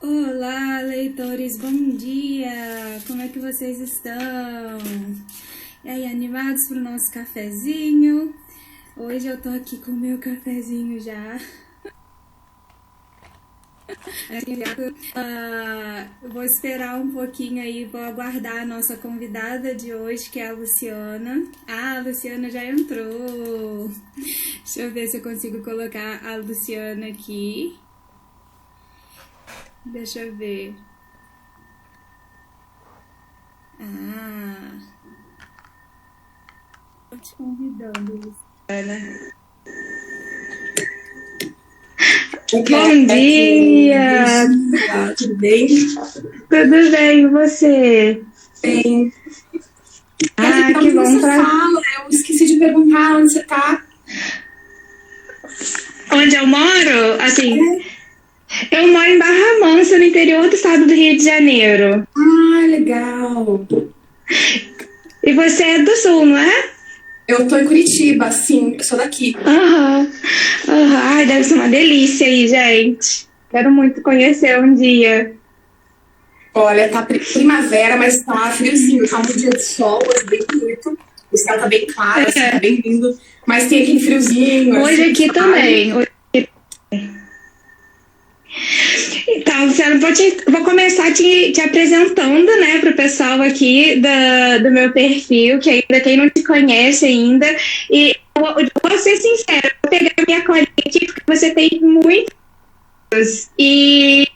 Olá, leitores, bom dia! Como é que vocês estão? E aí, animados para o nosso cafezinho? Hoje eu tô aqui com o meu cafezinho já. Vou esperar um pouquinho aí, vou aguardar a nossa convidada de hoje, que é a Luciana. Ah, a Luciana já entrou! Deixa eu ver se eu consigo colocar a Luciana aqui. Deixa eu ver. Tô te convidando, Luciana. Bom dia! Tudo bem? Tudo bem, e você? Bem. Que bom você fala? Eu esqueci de perguntar onde você tá. Onde eu moro? Assim, eu moro em Barra Mansa, no interior do estado do Rio de Janeiro. Ah, legal. E você é do Sul, não é? Eu tô em Curitiba, sim, eu sou daqui. Ai, deve ser uma delícia aí, gente. Quero muito conhecer um dia. Olha, tá primavera, mas tá friozinho, tá um dia de sol, hoje bem bonito. O céu tá bem claro, assim, tá bem lindo. Mas tem aquele friozinho. Hoje assim, aqui também. Então, Luciano, vou começar te apresentando, né, para o pessoal aqui do meu perfil, que ainda quem não te conhece ainda. E vou ser sincera, vou pegar a minha colinha aqui, porque você tem muitos. E.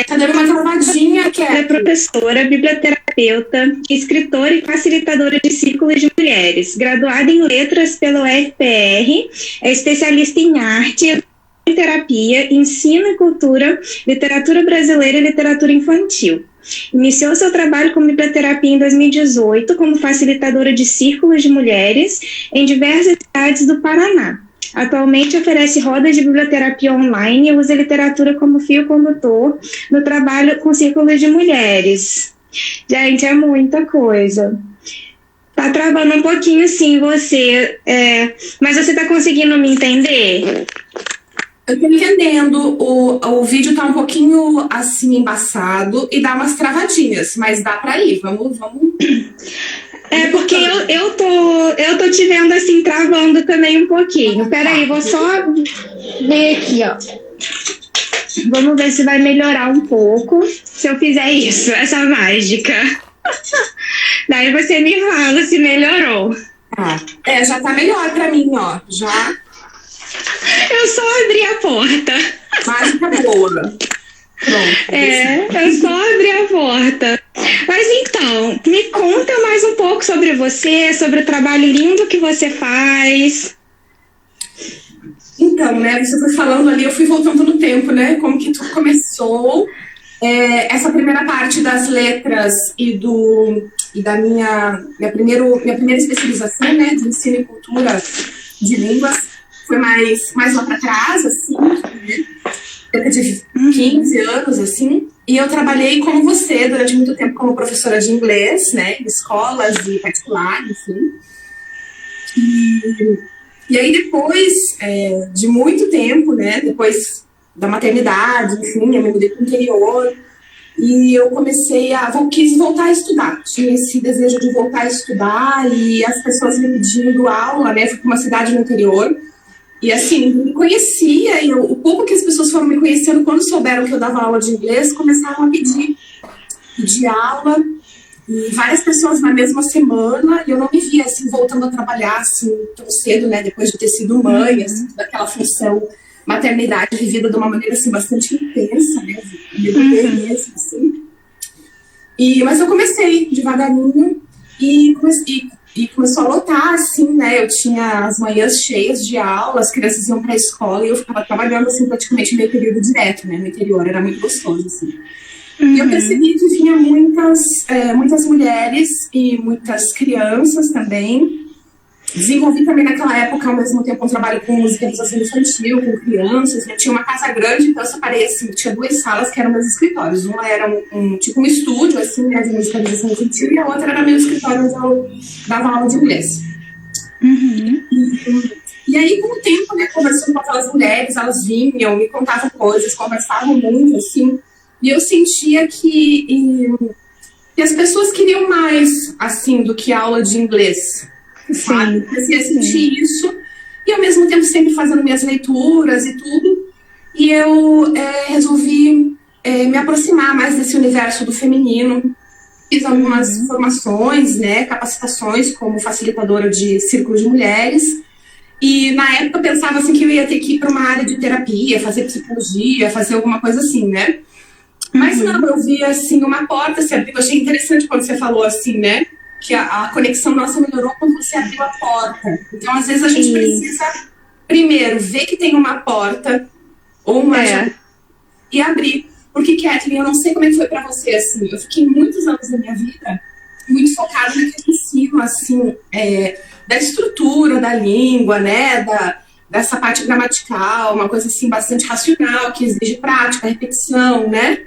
Tá dando uma travadinha, que é professora, biblioterapeuta, escritora e facilitadora de círculos de mulheres, graduada em letras pelo UFPR, é especialista em arte, terapia, ensino e cultura, literatura brasileira e literatura infantil. Iniciou seu trabalho com biblioterapia em 2018 como facilitadora de círculos de mulheres em diversas cidades do Paraná. Atualmente oferece rodas de biblioterapia online e usa literatura como fio condutor no trabalho com círculos de mulheres. Gente, é muita coisa. Tá travando um pouquinho sim você, mas você tá conseguindo me entender? Eu tô entendendo, o vídeo tá um pouquinho assim embaçado e dá umas travadinhas, mas dá pra ir, vamos. É porque eu tô te vendo assim, travando também um pouquinho. Peraí, vou só ver aqui, ó. Vamos ver se vai melhorar um pouco se eu fizer isso, essa mágica. Daí você me fala se melhorou. Já tá melhor pra mim, ó. Já. Eu só abri a porta. Mágica boa. Pronto. Eu só abri a porta. Mas então, me conta mais um pouco sobre você, sobre o trabalho lindo que você faz. Então, né, você foi falando ali, eu fui voltando no tempo, né, como que tudo começou. Essa primeira parte das letras e da minha primeira especialização, né, de ensino e cultura de línguas, foi mais lá para trás, assim, né? Cerca de 15 anos, assim, e eu trabalhei como você durante muito tempo como professora de inglês, né, em escolas e particulares, enfim. E aí depois de muito tempo, né, depois da maternidade, enfim, eu me mudei para o interior e eu quis voltar a estudar. Tinha esse desejo de voltar a estudar e as pessoas me pedindo aula, né, fui para uma cidade no interior. E assim, me conhecia, e o pouco que as pessoas foram me conhecendo, quando souberam que eu dava aula de inglês, começaram a pedir aula, e várias pessoas na mesma semana, e eu não me via assim, voltando a trabalhar assim, tão cedo, né, depois de ter sido mãe, assim, toda aquela função maternidade vivida de uma maneira assim, bastante intensa, né, mesmo, assim. Mas eu comecei devagarinho, e começou a lotar, assim, né, eu tinha as manhãs cheias de aula, as crianças iam para a escola e eu ficava trabalhando, assim, praticamente meio período direto, né, no interior, era muito gostoso, assim. E eu percebi que vinha muitas mulheres e muitas crianças também. Desenvolvi também naquela época, ao mesmo tempo, um trabalho com musicalização infantil, com crianças, né? Tinha uma casa grande, então eu separei, assim, tinha duas salas que eram meus escritórios. Uma era tipo um estúdio, assim, né, de musicalização infantil, e a outra era meu escritório onde eu dava aula de inglês. E aí, com o tempo, né, conversando com aquelas mulheres, elas vinham, me contavam coisas, conversavam muito, assim, e eu sentia que as pessoas queriam mais, assim, do que aula de inglês, sabe? Eu comecei a sentir isso, e ao mesmo tempo sempre fazendo minhas leituras e tudo, e eu resolvi me aproximar mais desse universo do feminino. Fiz algumas formações, né, capacitações como facilitadora de círculo de mulheres, e na época eu pensava assim que eu ia ter que ir para uma área de terapia, fazer psicologia, fazer alguma coisa assim, né? Mas não, eu vi assim uma porta se abriu. Eu achei interessante quando você falou assim, né, que a conexão nossa melhorou quando você abriu a porta. Então, às vezes a gente precisa primeiro ver que tem uma porta ou uma janela e abrir. Porque, Kathleen, eu não sei como é que foi pra você, assim, eu fiquei muitos anos da minha vida muito focada naquele ensino, assim, da estrutura da língua, né, dessa parte gramatical, uma coisa, assim, bastante racional, que exige prática, repetição, né,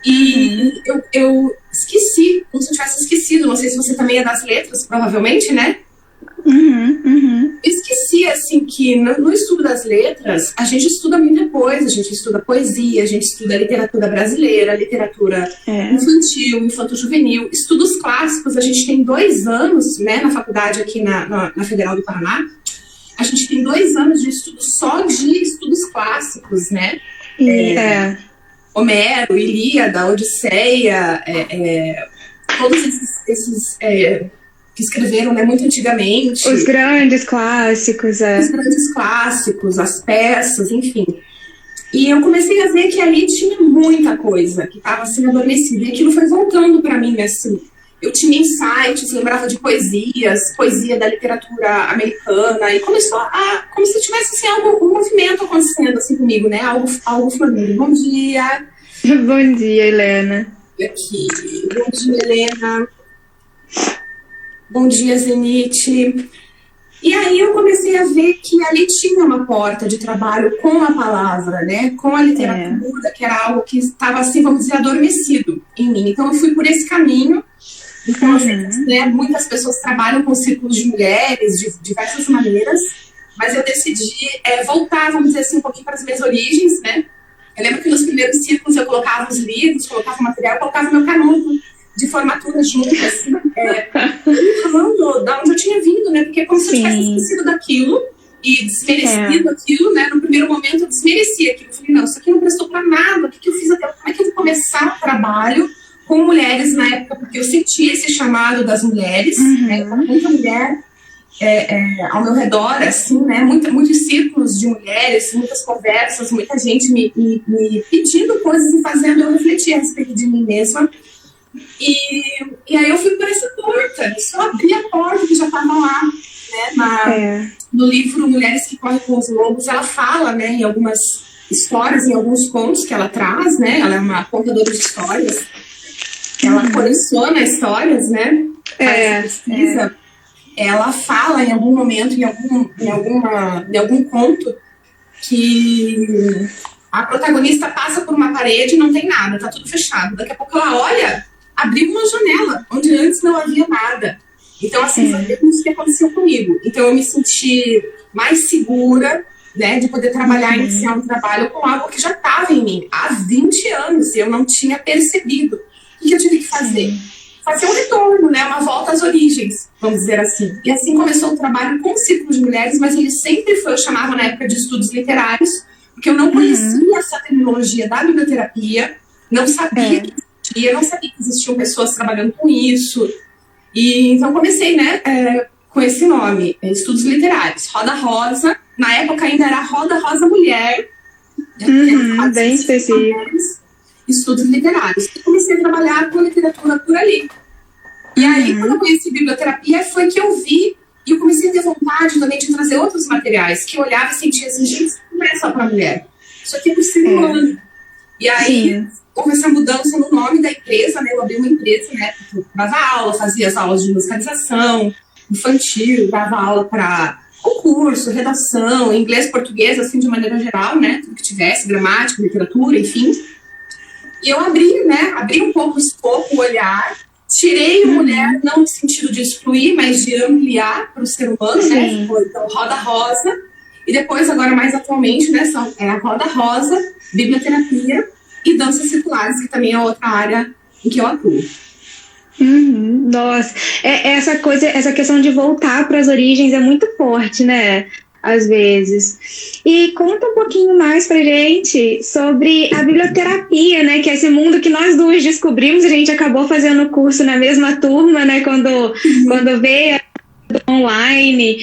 e eu esqueci, como se eu tivesse esquecido, não sei se você também é das letras, provavelmente, né? Esqueci, assim, que no estudo das letras, a gente estuda muita coisa, a gente estuda poesia, a gente estuda literatura brasileira, literatura infantil, infanto-juvenil, estudos clássicos. A gente tem 2 anos, né, na faculdade aqui na Federal do Paraná, a gente tem 2 anos de estudo só de estudos clássicos, né? Homero, Ilíada, Odisseia, todos esses que escreveram, né, muito antigamente. Os grandes clássicos, Os grandes clássicos, as peças, enfim. E eu comecei a ver que ali tinha muita coisa que estava assim adormecida. E aquilo foi voltando para mim, assim. Eu tinha insights, lembrava de poesia da literatura americana, e começou como se tivesse assim, um movimento acontecendo assim comigo, né? Algo fluindo. Bom dia. Bom dia, Helena. Aqui. Bom dia, Helena. Bom dia, Zenite. E aí eu comecei a ver que ali tinha uma porta de trabalho com a palavra, né? Com a literatura, que era algo que estava, assim, vamos dizer, adormecido em mim. Então eu fui por esse caminho. Então, assim, né, muitas pessoas trabalham com círculos de mulheres de diversas maneiras, mas eu decidi voltar, vamos dizer assim, um pouquinho para as minhas origens, né? Eu lembro que nos primeiros círculos eu colocava os livros, colocava o material, colocava meu canudo de formatura junto, assim, falando da onde eu tinha vindo, né? Porque é como se eu tivesse esquecido daquilo e desmerecido aquilo, né? No primeiro momento eu desmereci aquilo. Eu falei, não, isso aqui não prestou pra nada. O que eu fiz até? Como é que eu vou começar o trabalho com mulheres na época? Porque eu sentia esse chamado das mulheres, né? Muita mulher ao meu redor, assim, né? Muitos círculos de mulheres, muitas conversas, muita gente me pedindo coisas e fazendo eu refletir a respeito de mim mesma. E aí eu fui por essa porta, só abri a porta que já estava lá, né, no livro Mulheres que Correm com os Lobos. Ela fala, né, em algumas histórias, em alguns contos que ela traz, né, ela é uma contadora de histórias, ela coleciona histórias, né, faz pesquisa. Ela fala em algum momento, em algum conto, que a protagonista passa por uma parede e não tem nada, tá tudo fechado. Daqui a pouco ela olha, abriu uma janela, onde antes não havia nada. Então, assim, foi isso que aconteceu comigo. Então, eu me senti mais segura, né, de poder trabalhar, iniciar um trabalho com algo que já estava em mim há 20 anos e eu não tinha percebido. O que eu tive que fazer? Fazer um retorno, né, uma volta às origens, vamos dizer assim. E assim começou o trabalho com o Círculo de Mulheres, mas ele sempre foi, eu chamava na época de estudos literários, porque eu não conhecia essa terminologia da biblioterapia, não sabia que existia, não sabia que existiam pessoas trabalhando com isso. E então comecei, né, com esse nome, Estudos Literários, Roda Rosa. Na época ainda era Roda Rosa Mulher. Bem específico. Estudos Literários. E comecei a trabalhar com literatura por ali. E aí, quando eu conheci biblioterapia, foi que eu vi, e eu comecei a ter vontade também de trazer outros materiais, que eu olhava e sentia assim, gente, isso não é só para mulher. Isso aqui é para o ser humano. E aí, houve essa mudança no nome da empresa, né? Eu abri uma empresa, né? Eu dava aula, fazia as aulas de musicalização infantil, dava aula para concurso, redação, inglês, português, assim, de maneira geral, né? Tudo que tivesse, gramática, literatura, enfim. E eu abri, né? Abri um pouco o escopo, o olhar, tirei a mulher, não no sentido de excluir, mas de ampliar para o ser humano, né? Então, Roda Rosa. E depois, agora mais atualmente, né, a Roda Rosa, Biblioterapia e Danças Circulares, que também é outra área em que eu atuo. Nossa, essa questão de voltar para as origens é muito forte, né? Às vezes. E conta um pouquinho mais pra gente sobre a biblioterapia, né? Que é esse mundo que nós duas descobrimos, a gente acabou fazendo o curso na mesma turma, né? Quando veio online.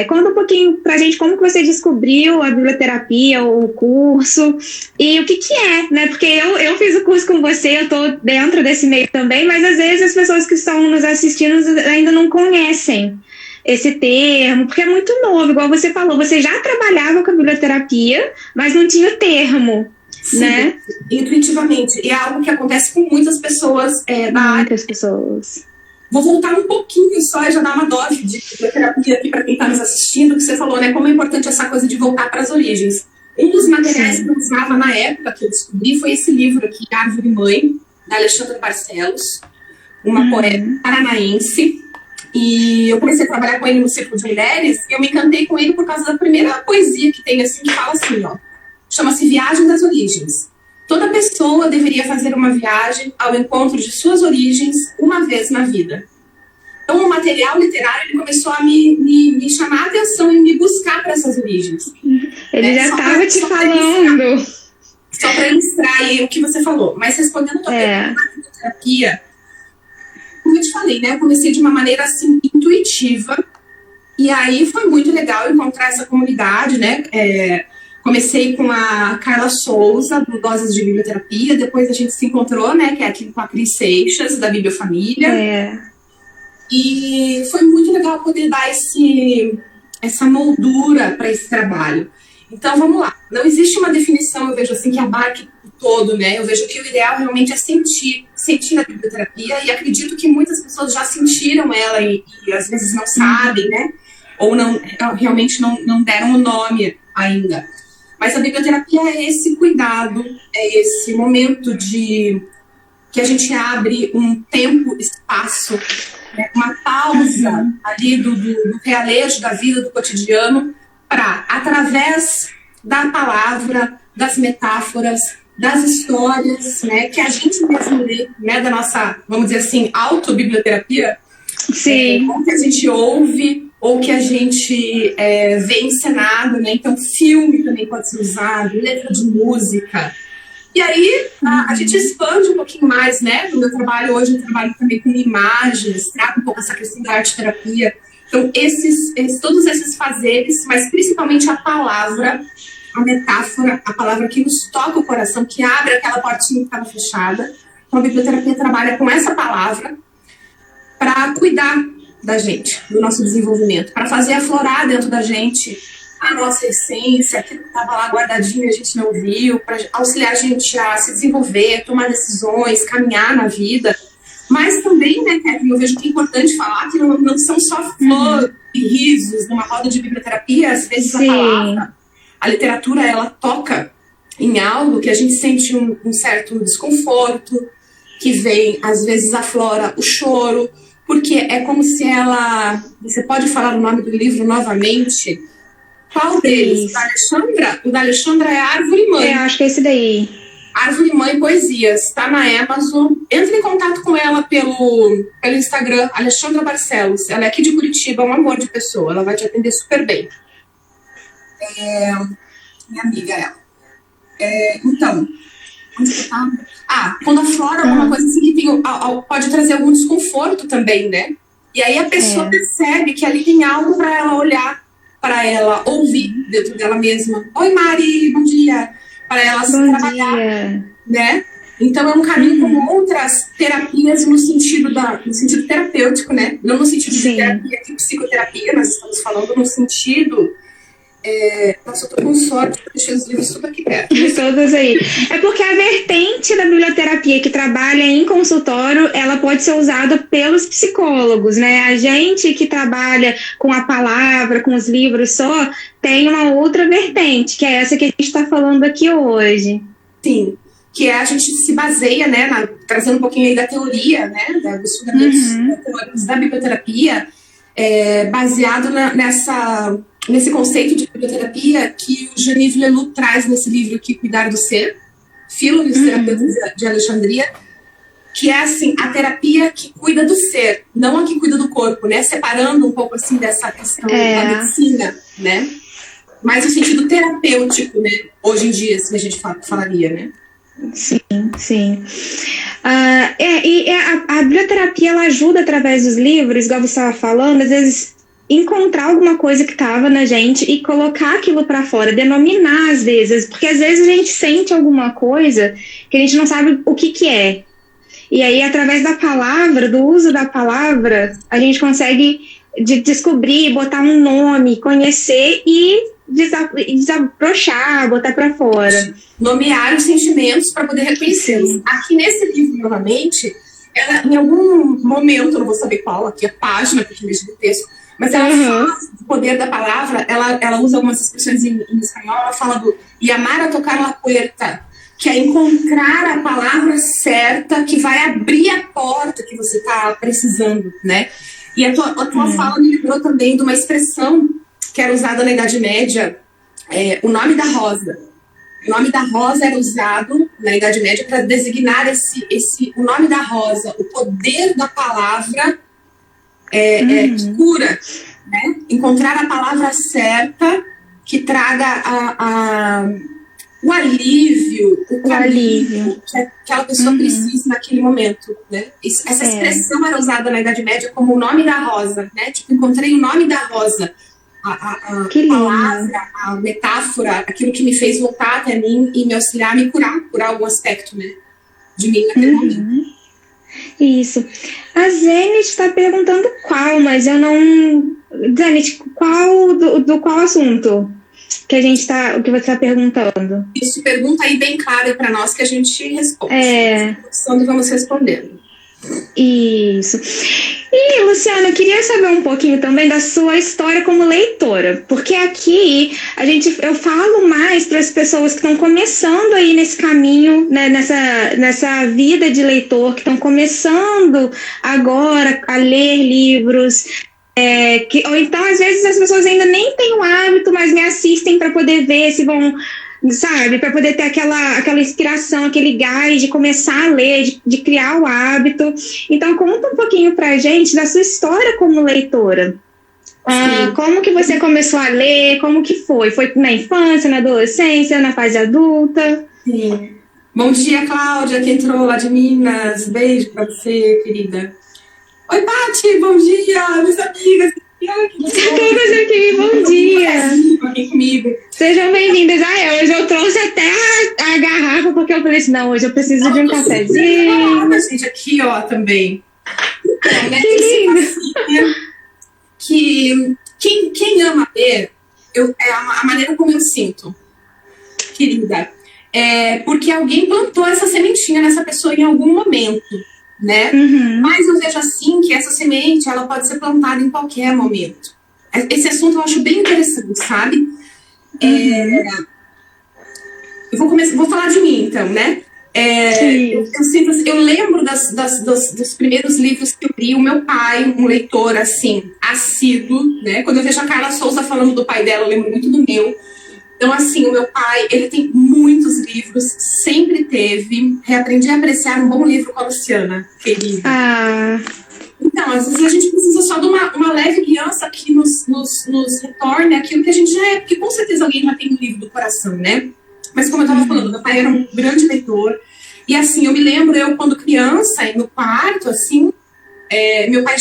Conta um pouquinho pra gente como que você descobriu a biblioterapia, o curso, e o que é, né? Porque eu fiz o curso com você, eu tô dentro desse meio também, mas às vezes as pessoas que estão nos assistindo ainda não conhecem esse termo, porque é muito novo, igual você falou, você já trabalhava com a biblioterapia, mas não tinha o termo. Sim, né? Intuitivamente. E é algo que acontece com muitas pessoas da área. Muitas pessoas. Vou voltar um pouquinho só e já dar uma dose de biblioterapia aqui para quem está nos assistindo, que você falou, né? Como é importante essa coisa de voltar para as origens. Um dos materiais que eu usava na época que eu descobri foi esse livro aqui, Árvore Mãe, da Alexandra Barcelos, uma poeta paranaense. E eu comecei a trabalhar com ele no Círculo de Mulheres e eu me encantei com ele por causa da primeira poesia que tem, assim, que fala assim, ó. Chama-se Viagem das Origens. Toda pessoa deveria fazer uma viagem ao encontro de suas origens uma vez na vida. Então, o material literário ele começou a me chamar a atenção e me buscar para essas origens. Ele já estava te falando. Só para ilustrar aí o que você falou. Mas respondendo a tua pergunta da biblioterapia, como eu te falei, né? Eu comecei de uma maneira assim intuitiva e aí foi muito legal encontrar essa comunidade, né? Comecei com a Carla Souza, do Doses de Biblioterapia, depois a gente se encontrou, né? Que é aqui com a Cris Seixas, da Bibliofamília. E foi muito legal poder dar essa moldura para esse trabalho. Então, vamos lá. Não existe uma definição, eu vejo assim, que abarque o todo, né? Eu vejo que o ideal realmente é sentir na biblioterapia e acredito que muitas pessoas já sentiram ela e às vezes não sabem, né? Ou realmente não deram o nome ainda. Mas a biblioterapia é esse cuidado, é esse momento que a gente abre um tempo, espaço, né? Uma pausa ali do realejo da vida, do cotidiano, para, através da palavra, das metáforas, das histórias, né, que a gente mesmo lê, né, da nossa, vamos dizer assim, autobiblioterapia, ou que a gente ouve, ou que a gente vê encenado, né, então filme também pode ser usado, letra de música. E aí a gente expande um pouquinho mais, né, no meu trabalho hoje, eu trabalho também com imagens, trato um pouco essa questão da arte-terapia. Então, todos esses fazeres, mas principalmente a palavra, a metáfora, a palavra que nos toca o coração, que abre aquela portinha que estava fechada. Então, a biblioterapia trabalha com essa palavra para cuidar da gente, do nosso desenvolvimento, para fazer aflorar dentro da gente a nossa essência, aquilo que estava lá guardadinho e a gente não viu, para auxiliar a gente a se desenvolver, tomar decisões, caminhar na vida. Mas também, né, Kevin, eu vejo que é importante falar que não são só flores e risos numa roda de biblioterapia. Às vezes a palavra, a literatura, ela toca em algo que a gente sente um certo desconforto, que vem, às vezes aflora o choro, porque é como se ela... Você pode falar o nome do livro novamente? Qual deles? O da Alexandra é Árvore Mãe. Acho que é esse daí. Árvore Mãe Poesias, está na Amazon. Entre em contato com ela pelo Instagram, Alexandra Barcelos. Ela é aqui de Curitiba, um amor de pessoa. Ela vai te atender super bem. Minha amiga, ela. Então, onde você tá? Quando aflora alguma coisa assim que pode trazer algum desconforto também, né? E aí a pessoa percebe que ali tem algo para ela olhar, para ela ouvir dentro dela mesma. Oi, Mari, bom dia. Para ela se trabalhar, né? Então é um caminho com outras terapias no sentido terapêutico, né? Não no sentido de terapia de psicoterapia, nós estamos falando no sentido... Nossa, eu tô com sorte, eu deixei os livros tudo aqui perto. Todos aí. É porque a vertente da biblioterapia que trabalha em consultório, ela pode ser usada pelos psicólogos, né? A gente que trabalha com a palavra, com os livros só, tem uma outra vertente, que é essa que a gente está falando aqui hoje. Sim, que a gente se baseia, né, trazendo um pouquinho aí da teoria, né, dos fundamentos teóricos da biblioterapia, baseado nessa nesse conceito de biblioterapia que o Jean-Yves Leloup traz nesse livro aqui, Cuidar do Ser, Philo e os Terapeutas de Alexandria, que é assim, a terapia que cuida do ser, não a que cuida do corpo, né? Separando um pouco assim dessa questão da medicina, né? Mas no sentido terapêutico, né? Hoje em dia, assim, a gente falaria, né? Sim, sim. A biblioterapia, ela ajuda através dos livros, igual você estava falando, às vezes encontrar alguma coisa que estava na gente e colocar aquilo para fora, denominar às vezes, porque às vezes a gente sente alguma coisa que a gente não sabe o que é. E aí, através da palavra, do uso da palavra, a gente consegue descobrir, botar um nome, conhecer e desabrochar, botar para fora. Nomear os sentimentos para poder reconhecê-los. Aqui nesse livro, novamente, ela, em algum momento, eu não vou saber qual, aqui a página, porque eu do texto, mas ela fala do poder da palavra, ela usa algumas expressões em espanhol, ela fala do llamar a tocar la puerta, que é encontrar a palavra certa que vai abrir a porta que você está precisando, né? E a tua fala me lembrou também de uma expressão que era usada na Idade Média, o nome da rosa. O nome da rosa era usado na Idade Média para designar o nome da rosa, o poder da palavra que cura, né? Encontrar a palavra certa que traga o alívio, o carinho que aquela pessoa precisa naquele momento, né? Essa expressão era usada na Idade Média como o nome da rosa, né? Tipo, encontrei o nome da rosa. A palavra, a metáfora, aquilo que me fez voltar até mim e me auxiliar a me curar algum aspecto, né, de mim naquele momento. Isso. A Zenit está perguntando qual, mas eu não... Zenit, qual assunto que a gente tá, o que você está perguntando? Isso, pergunta aí bem claro para nós que a gente responde. Vamos respondendo. Isso. E, Luciana, eu queria saber um pouquinho também da sua história como leitora, porque aqui eu falo mais para as pessoas que estão começando aí nesse caminho, né, nessa vida de leitor, que estão começando agora a ler livros, ou então às vezes as pessoas ainda nem têm o hábito, mas me assistem para poder ver se vão, sabe, para poder ter aquela inspiração, aquele gás de começar a ler, de criar o hábito. Então, conta um pouquinho pra gente da sua história como leitora. Como que você começou a ler, como que foi? Foi na infância, na adolescência, na fase adulta? Sim. Bom dia, Cláudia, que entrou lá de Minas. Beijo pra você, querida. Oi, Paty, bom dia, minhas amigas. Todas aqui, bom dia. Aqui comigo. Sejam bem-vindas. Hoje eu trouxe até a garrafa, porque eu falei assim, não, hoje eu preciso de um cafezinho. Gente, aqui, ó, também. Né, que lindo. Que quem ama ler, é a maneira como eu sinto, querida. Porque alguém plantou essa sementinha nessa pessoa em algum momento, né? Mas eu vejo assim que essa semente ela pode ser plantada em qualquer momento. Esse assunto eu acho bem interessante, sabe? Eu vou falar de mim, então, né? Eu lembro dos primeiros livros que eu li. O meu pai, um leitor assim, assíduo, né? Quando eu vejo a Carla Souza falando do pai dela, eu lembro muito do meu. Então, assim, o meu pai, ele tem muitos livros, sempre teve. Reaprendi a apreciar um bom livro com a Luciana, querida. Então, às vezes a gente precisa só de uma leve guiança que nos retorne aquilo que a gente já é. Porque com certeza alguém já tem um livro do coração, né? Mas como eu estava falando, meu pai era um grande leitor. E assim, eu me lembro, quando criança, no quarto, assim, meu pai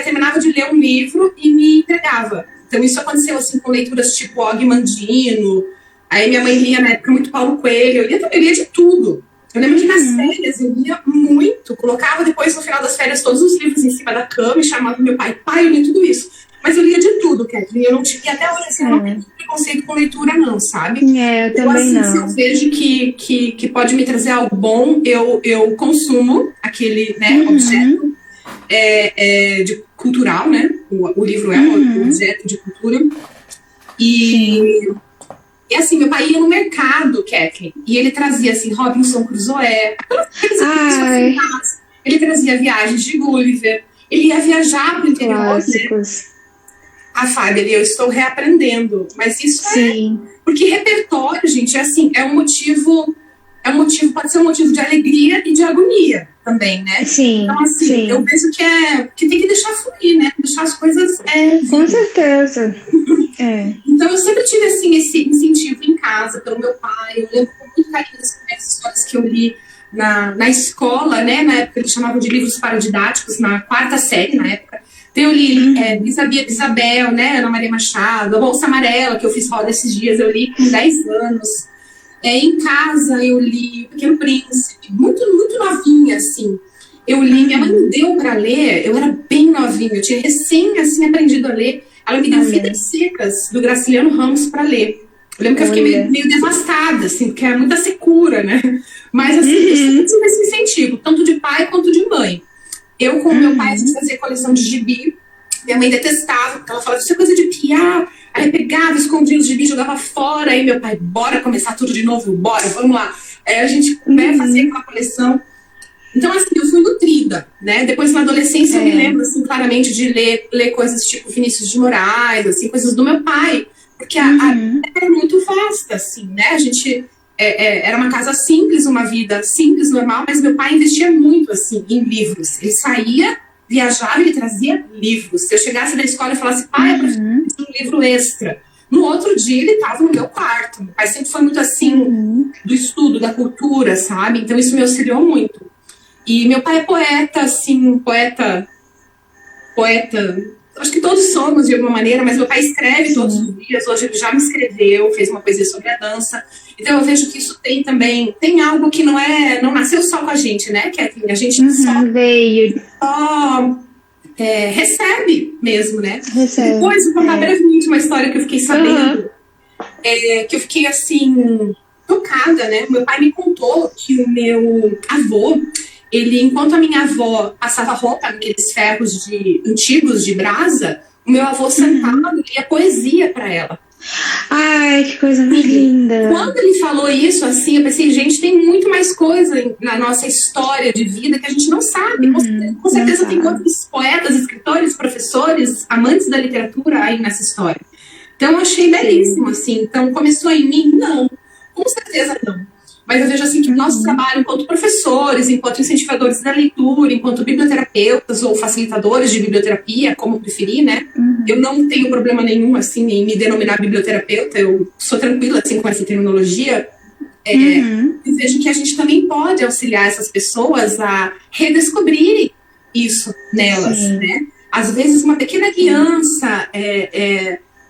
terminava de ler um livro e me entregava. Então isso aconteceu assim com leituras tipo Og Mandino. Aí minha mãe lia na época muito Paulo Coelho. Eu lia de tudo. Eu lembro que nas férias eu lia muito. Colocava depois no final das férias todos os livros em cima da cama e chamava meu pai, eu li tudo isso. Mas eu lia de tudo, Kathleen. Eu não tive, até hoje assim, eu não tenho preconceito com leitura não, sabe? Eu também não. Se eu vejo que pode me trazer algo bom, eu consumo aquele, né, objeto cultural, né? O livro é um objeto de cultura. E assim, meu pai ia no mercado, Kathleen, e ele trazia assim, Robinson Crusoe, ele trazia Viagens de Gulliver, ele ia viajar pro interior, né? Fábio, eu estou reaprendendo. Mas isso Sim. Porque repertório, gente, assim, é um motivo, pode ser um motivo de alegria e de agonia também, né? Sim. Então, assim, sim. eu penso que tem que deixar fluir, né? Deixar as coisas. Com certeza. Então, eu sempre tive, assim, esse incentivo em casa, pelo meu pai. Eu lembro com muito carinho das primeiras histórias que eu li na escola, né? Na época eles chamavam de livros paradidáticos, na 4ª série, na época. Então, eu li Isabel, né? Ana Maria Machado, a Bolsa Amarela, que eu fiz roda esses dias, eu li com 10 anos. Em casa, eu li O Pequeno Príncipe, muito, muito novinha, assim. Eu li, minha mãe me deu para ler, eu era bem novinha, eu tinha recém, assim, aprendido a ler. Ela me deu Vidas Secas, do Graciliano Ramos, para ler. Eu lembro que eu fiquei meio devastada, assim, porque era muita secura, né? Mas, assim, eu sempre tive esse incentivo, tanto de pai quanto de mãe. Eu, com meu pai, a gente fazia coleção de gibi. Minha mãe detestava, porque ela falava, isso é coisa de piar. Aí pegava, escondia os gibis, jogava fora. Aí meu pai, bora começar tudo de novo, bora, vamos lá. Aí a gente fazia aquela coleção. Então, assim, eu fui nutrida, né? Depois, na adolescência, eu me lembro, assim, claramente de ler coisas tipo Vinícius de Moraes, assim, coisas do meu pai. Porque a vida era muito vasta, assim, né? A gente... era uma casa simples, uma vida simples, normal, mas meu pai investia muito, assim, em livros. Ele saía, viajava e ele trazia livros. Se eu chegasse da escola e falasse, pai, eu preciso de um livro extra. No outro dia, ele estava no meu quarto. Meu pai sempre foi muito, assim, do estudo, da cultura, sabe? Então, isso me auxiliou muito. E meu pai é poeta, assim, poeta... Acho que todos somos, de alguma maneira, mas meu pai escreve todos os dias. Hoje ele já me escreveu, fez uma poesia sobre a dança. Então eu vejo que isso tem algo que não nasceu só com a gente, né? Que a gente só recebe mesmo, né? Depois vou contar brevemente uma história que eu fiquei sabendo, que eu fiquei, assim, tocada, né? Meu pai me contou que o meu avô, ele, enquanto a minha avó passava roupa naqueles ferros antigos de brasa, o meu avô sentado lia poesia para ela. Ai, que coisa mais linda. Quando ele falou isso, assim, eu pensei, gente, tem muito mais coisa na nossa história de vida que a gente não sabe. Com certeza tem outros poetas, escritores, professores, amantes da literatura aí nessa história. Então, eu achei belíssimo, assim. Então, começou em mim? Não. Com certeza não. Mas eu vejo, assim, que o nosso trabalho enquanto professores, enquanto incentivadores da leitura, enquanto biblioterapeutas ou facilitadores de biblioterapia, como preferir, né? Eu não tenho problema nenhum, assim, em me denominar biblioterapeuta. Eu sou tranquila, assim, com essa terminologia. Eu vejo que a gente também pode auxiliar essas pessoas a redescobrirem isso nelas, né? Às vezes, uma pequena criança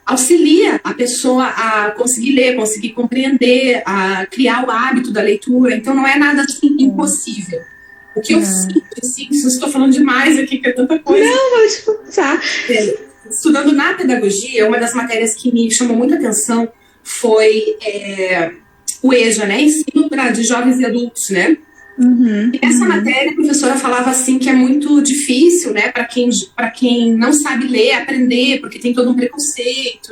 auxilia a pessoa a conseguir ler, conseguir compreender, a criar o hábito da leitura. Então, não é nada assim, impossível. O que eu sinto, assim, se eu estou falando demais aqui, que é tanta coisa. Não, vou te contar. Estudando na pedagogia, uma das matérias que me chamou muita atenção foi o EJA, né? Ensino de jovens e adultos, né? E nessa matéria, a professora falava assim que é muito difícil, né, para quem não sabe ler, aprender, porque tem todo um preconceito,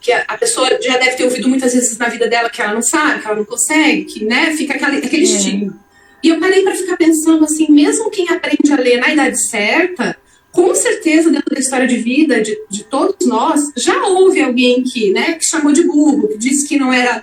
que a pessoa já deve ter ouvido muitas vezes na vida dela que ela não sabe, que ela não consegue, que, né, fica aquele estigma. E eu parei para ficar pensando assim, mesmo quem aprende a ler na idade certa, com certeza dentro da história de vida de todos nós, já houve alguém que chamou de burro, que disse que não era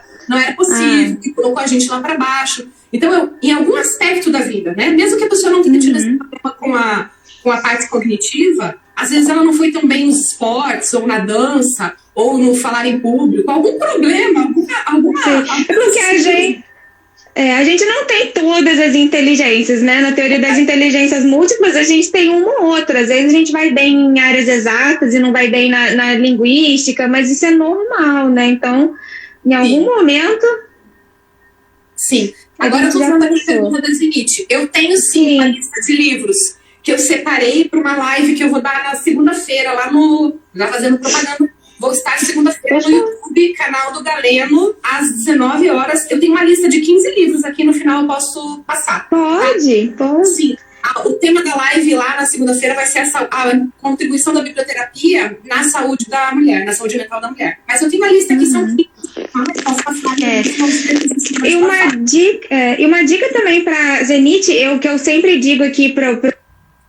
possível, que colocou a gente lá para baixo. Então, em algum aspecto da vida, né? Mesmo que a pessoa não tenha tido esse problema com a parte cognitiva, às vezes ela não foi tão bem nos esportes, ou na dança, ou no falar em público, algum problema, alguma porque a gente não tem todas as inteligências, né? Na teoria das inteligências múltiplas, a gente tem uma ou outra. Às vezes a gente vai bem em áreas exatas e não vai bem na linguística, mas isso é normal, né? Então, em algum momento... Sim. Agora eu estou falando aqui a pergunta da Zenite. Eu tenho sim uma lista de livros que eu separei para uma live que eu vou dar na segunda-feira, lá fazendo propaganda. Vou estar segunda-feira no YouTube, canal do Galeno, às 19 horas. Eu tenho uma lista de 15 livros aqui, no final eu posso passar. Pode. Sim. O tema da live lá na segunda-feira vai ser a contribuição da biblioterapia na saúde da mulher, na saúde mental da mulher. Mas eu tenho uma lista aqui, são 15. Posso passar. E uma dica também para Zenite, que eu sempre digo aqui para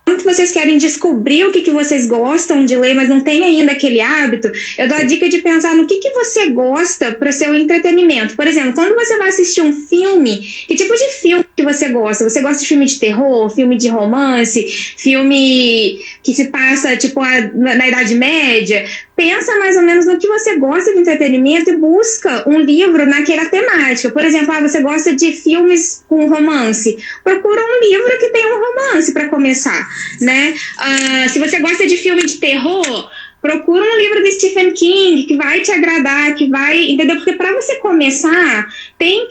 quando vocês querem descobrir o que vocês gostam de ler, mas não tem ainda aquele hábito, eu dou a dica de pensar no que você gosta para o seu entretenimento. Por exemplo, quando você vai assistir um filme, que tipo de filme que você gosta? Você gosta de filme de terror, filme de romance, filme que se passa tipo na Idade Média? Pensa mais ou menos no que você gosta de entretenimento e busca um livro naquela temática. Por exemplo, você gosta de filmes com romance. Procura um livro que tenha um romance para começar, né? Se você gosta de filme de terror, procura um livro do Stephen King que vai te agradar, que vai... Entendeu? Porque para você começar,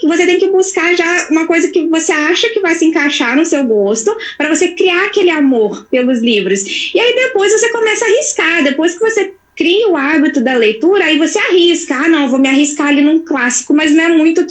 você tem que buscar já uma coisa que você acha que vai se encaixar no seu gosto, para você criar aquele amor pelos livros. E aí depois você começa a arriscar. Depois que você cria o hábito da leitura, aí você arrisca. Não, vou me arriscar ali num clássico, mas não é muito o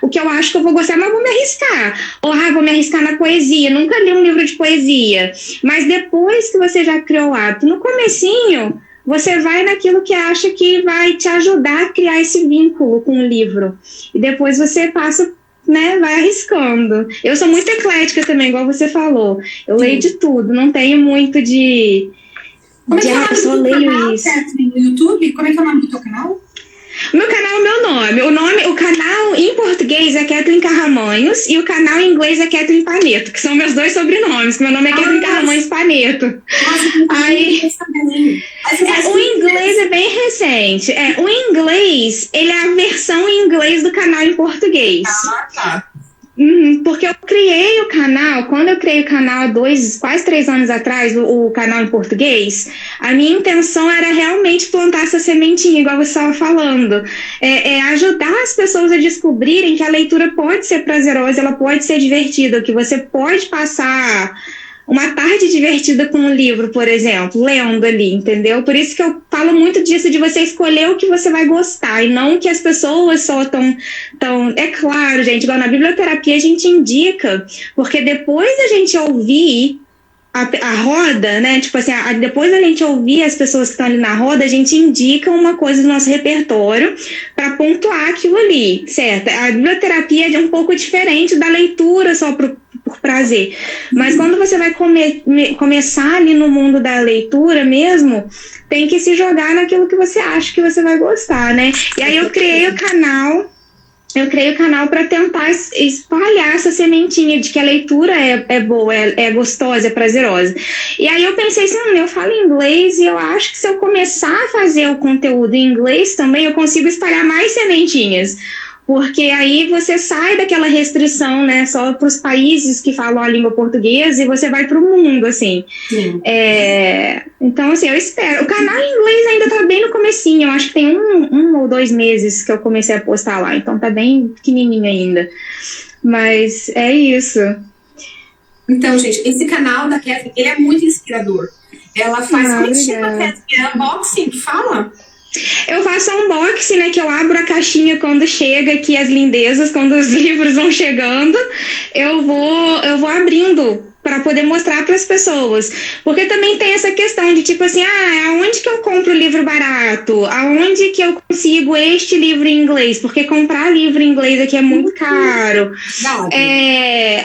que eu acho que eu vou gostar, mas vou me arriscar. Ou, vou me arriscar na poesia. Nunca li um livro de poesia. Mas depois que você já criou o hábito, no comecinho, você vai naquilo que acha que vai te ajudar a criar esse vínculo com o livro. E depois você passa, né, vai arriscando. Eu sou muito eclética também, igual você falou. Eu leio de tudo, não tenho muito de... Como é que é o nome do canal, Kathleen, no YouTube? Como é que é o nome do teu canal? O meu canal é o meu nome. O canal em português é Kathleen Carramanhos e o canal em inglês é Kathleen Paneto, que são meus dois sobrenomes, que meu nome é Kathleen Carramanhos Paneto. O inglês é bem recente. O inglês, ele é a versão em inglês do canal em português. Tá. Porque eu criei o canal, quando eu criei o canal há quase 3 anos atrás, o canal em português, a minha intenção era realmente plantar essa sementinha, igual você estava falando, ajudar as pessoas a descobrirem que a leitura pode ser prazerosa, ela pode ser divertida, que você pode passar uma tarde divertida com um livro, por exemplo, lendo ali, entendeu? Por isso que eu falo muito disso, de você escolher o que você vai gostar, e não que as pessoas só tão... É claro, gente, igual na biblioterapia a gente indica, porque depois da gente ouvir a roda, né, tipo assim, depois da gente ouvir as pessoas que estão ali na roda, a gente indica uma coisa do nosso repertório para pontuar aquilo ali, certo? A biblioterapia é um pouco diferente da leitura só por prazer, mas quando você vai começar ali no mundo da leitura mesmo, tem que se jogar naquilo que você acha que você vai gostar, né? E aí eu criei o canal para tentar espalhar essa sementinha de que a leitura é boa, é gostosa, é prazerosa. E aí eu pensei assim, eu falo inglês e eu acho que se eu começar a fazer o conteúdo em inglês também, eu consigo espalhar mais sementinhas. Porque aí você sai daquela restrição, né, só para os países que falam a língua portuguesa e você vai para o mundo, assim. Então, assim, eu espero. O canal em inglês ainda tá bem no comecinho, eu acho que tem um ou 2 meses que eu comecei a postar lá, então tá bem pequenininho ainda. Mas é isso. Então, gente, esse canal da Kathleen, ele é muito inspirador. Ela faz unboxing, que fala? Eu faço unboxing, né, que eu abro a caixinha quando chega aqui as lindezas, quando os livros vão chegando, eu vou abrindo para poder mostrar para as pessoas, porque também tem essa questão de tipo assim, aonde que eu compro livro barato, aonde que eu consigo este livro em inglês, porque comprar livro em inglês aqui é muito caro,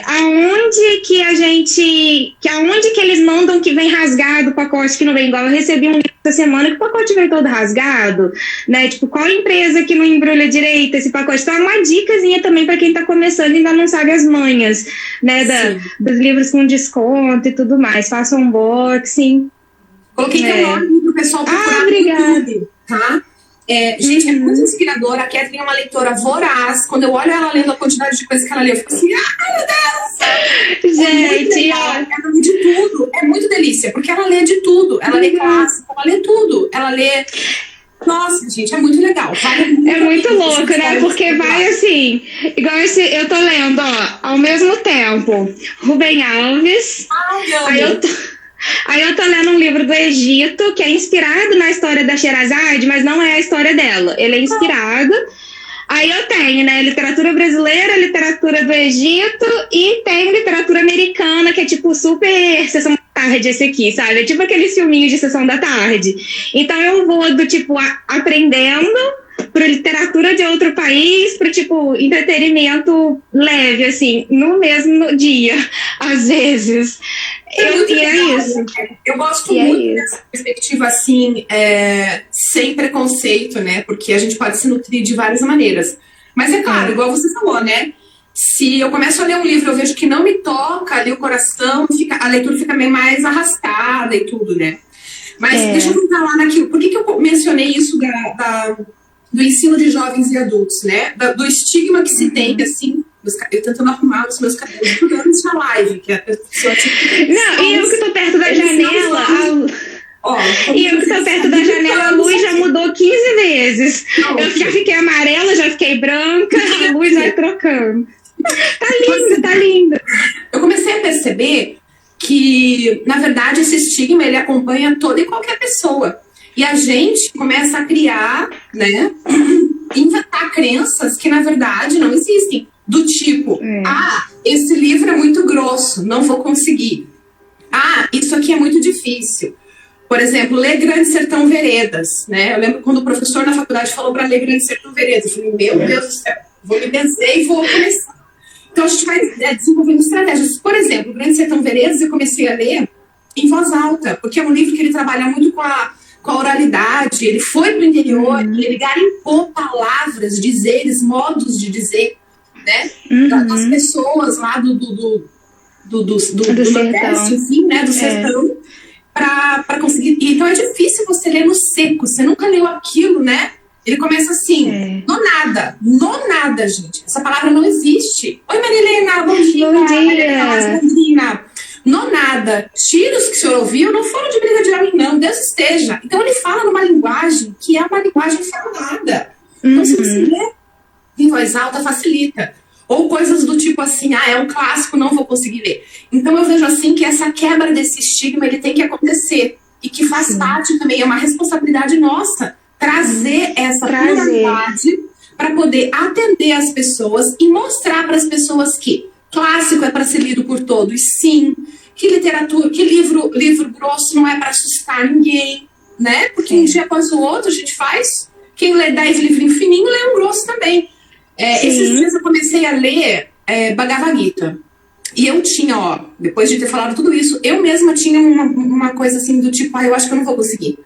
aonde que eles mandam que vem rasgado o pacote que não vem igual, eu recebi um livro essa semana que o pacote veio todo rasgado, né, tipo, qual empresa que não embrulha direito esse pacote, então é uma dicasinha também para quem está começando e ainda não sabe as manhas, né, dos livros com desconto e tudo mais, faça um unboxing. Coloquei teu nome pro pessoal procurar no YouTube, tá? Gente, é muito inspiradora. A Kathleen é uma leitora voraz. Quando eu olho ela lendo a quantidade de coisas que ela lê, eu fico assim, meu Deus! Gente, ela lê de tudo. É muito delícia, porque ela lê de tudo. Ela lê clássico, ela lê tudo. Ela lê... Nossa, gente, é muito legal. É muito louco, né? Porque vai assim, igual eu tô lendo, ao mesmo tempo, Rubem Alves. Aí eu tô lendo um livro do Egito, que é inspirado na história da Sherazade, mas não é a história dela. Ele é inspirado. Aí eu tenho, né, literatura brasileira, literatura do Egito e tem literatura americana, que é tipo super sessão da tarde esse aqui, sabe? É tipo aqueles filminhos de sessão da tarde. Então eu vou do tipo aprendendo para literatura de outro país, para tipo entretenimento leve, assim, no mesmo dia, às vezes. Isso. Eu gosto muito dessa perspectiva, assim, sem preconceito, né? Porque a gente pode se nutrir de várias maneiras. Mas é claro, igual você falou, né? Se eu começo a ler um livro, eu vejo que não me toca ali o coração, a leitura fica meio mais arrastada e tudo, né? Mas deixa eu voltar lá naquilo. Por que eu mencionei isso do ensino de jovens e adultos, né? Do estigma que se tem, assim, eu tentando arrumar os meus cabelos durante a live, que a pessoa... Não, e eu que tô perto da janela... E eu que tô perto da janela, a luz já mudou 15 vezes. Eu já fiquei amarela, já fiquei branca, a luz vai trocando. Tá lindo. Eu comecei a perceber que, na verdade, esse estigma, ele acompanha toda e qualquer pessoa. E a gente começa a criar, né, inventar crenças que, na verdade, não existem. Do tipo, esse livro é muito grosso, não vou conseguir. Isso aqui é muito difícil. Por exemplo, ler Grande Sertão Veredas, né? Eu lembro quando o professor na faculdade falou para ler Grande Sertão Veredas. Eu falei, meu Deus do céu, vou me benzer e vou começar. Então, a gente vai desenvolvendo estratégias. Por exemplo, Grande Sertão Veredas eu comecei a ler em voz alta, porque é um livro que ele trabalha muito com a oralidade. Ele foi para o interior, ele garimpou palavras, dizeres, modos de dizer, né? Das pessoas lá do Nordeste, enfim, né? Do sertão. Para conseguir. Então é difícil você ler no seco, você nunca leu aquilo, né? Ele começa assim, no nada, gente. Essa palavra não existe. Oi, Marilena, bom dia. Bom dia. No nada. Tiros que o senhor ouviu não foram de briga de homem, não. Deus esteja. Então ele fala numa linguagem que é uma linguagem falada. Então se você lê em voz alta, facilita. Ou coisas do tipo assim, é um clássico, não vou conseguir ler. Então eu vejo assim que essa quebra desse estigma, ele tem que acontecer. E que faz parte também, é uma responsabilidade nossa, trazer essa pluralidade para poder atender as pessoas e mostrar para as pessoas que clássico é para ser lido por todos, sim. Que literatura, que livro grosso não é para assustar ninguém, né? Porque um dia após o outro a gente faz. Quem lê 10 livrinhos fininhos, lê um grosso também. Esses dias eu comecei a ler Bhagavad Gita. E eu tinha, depois de ter falado tudo isso, eu mesma tinha uma coisa assim do tipo, eu acho que eu não vou conseguir.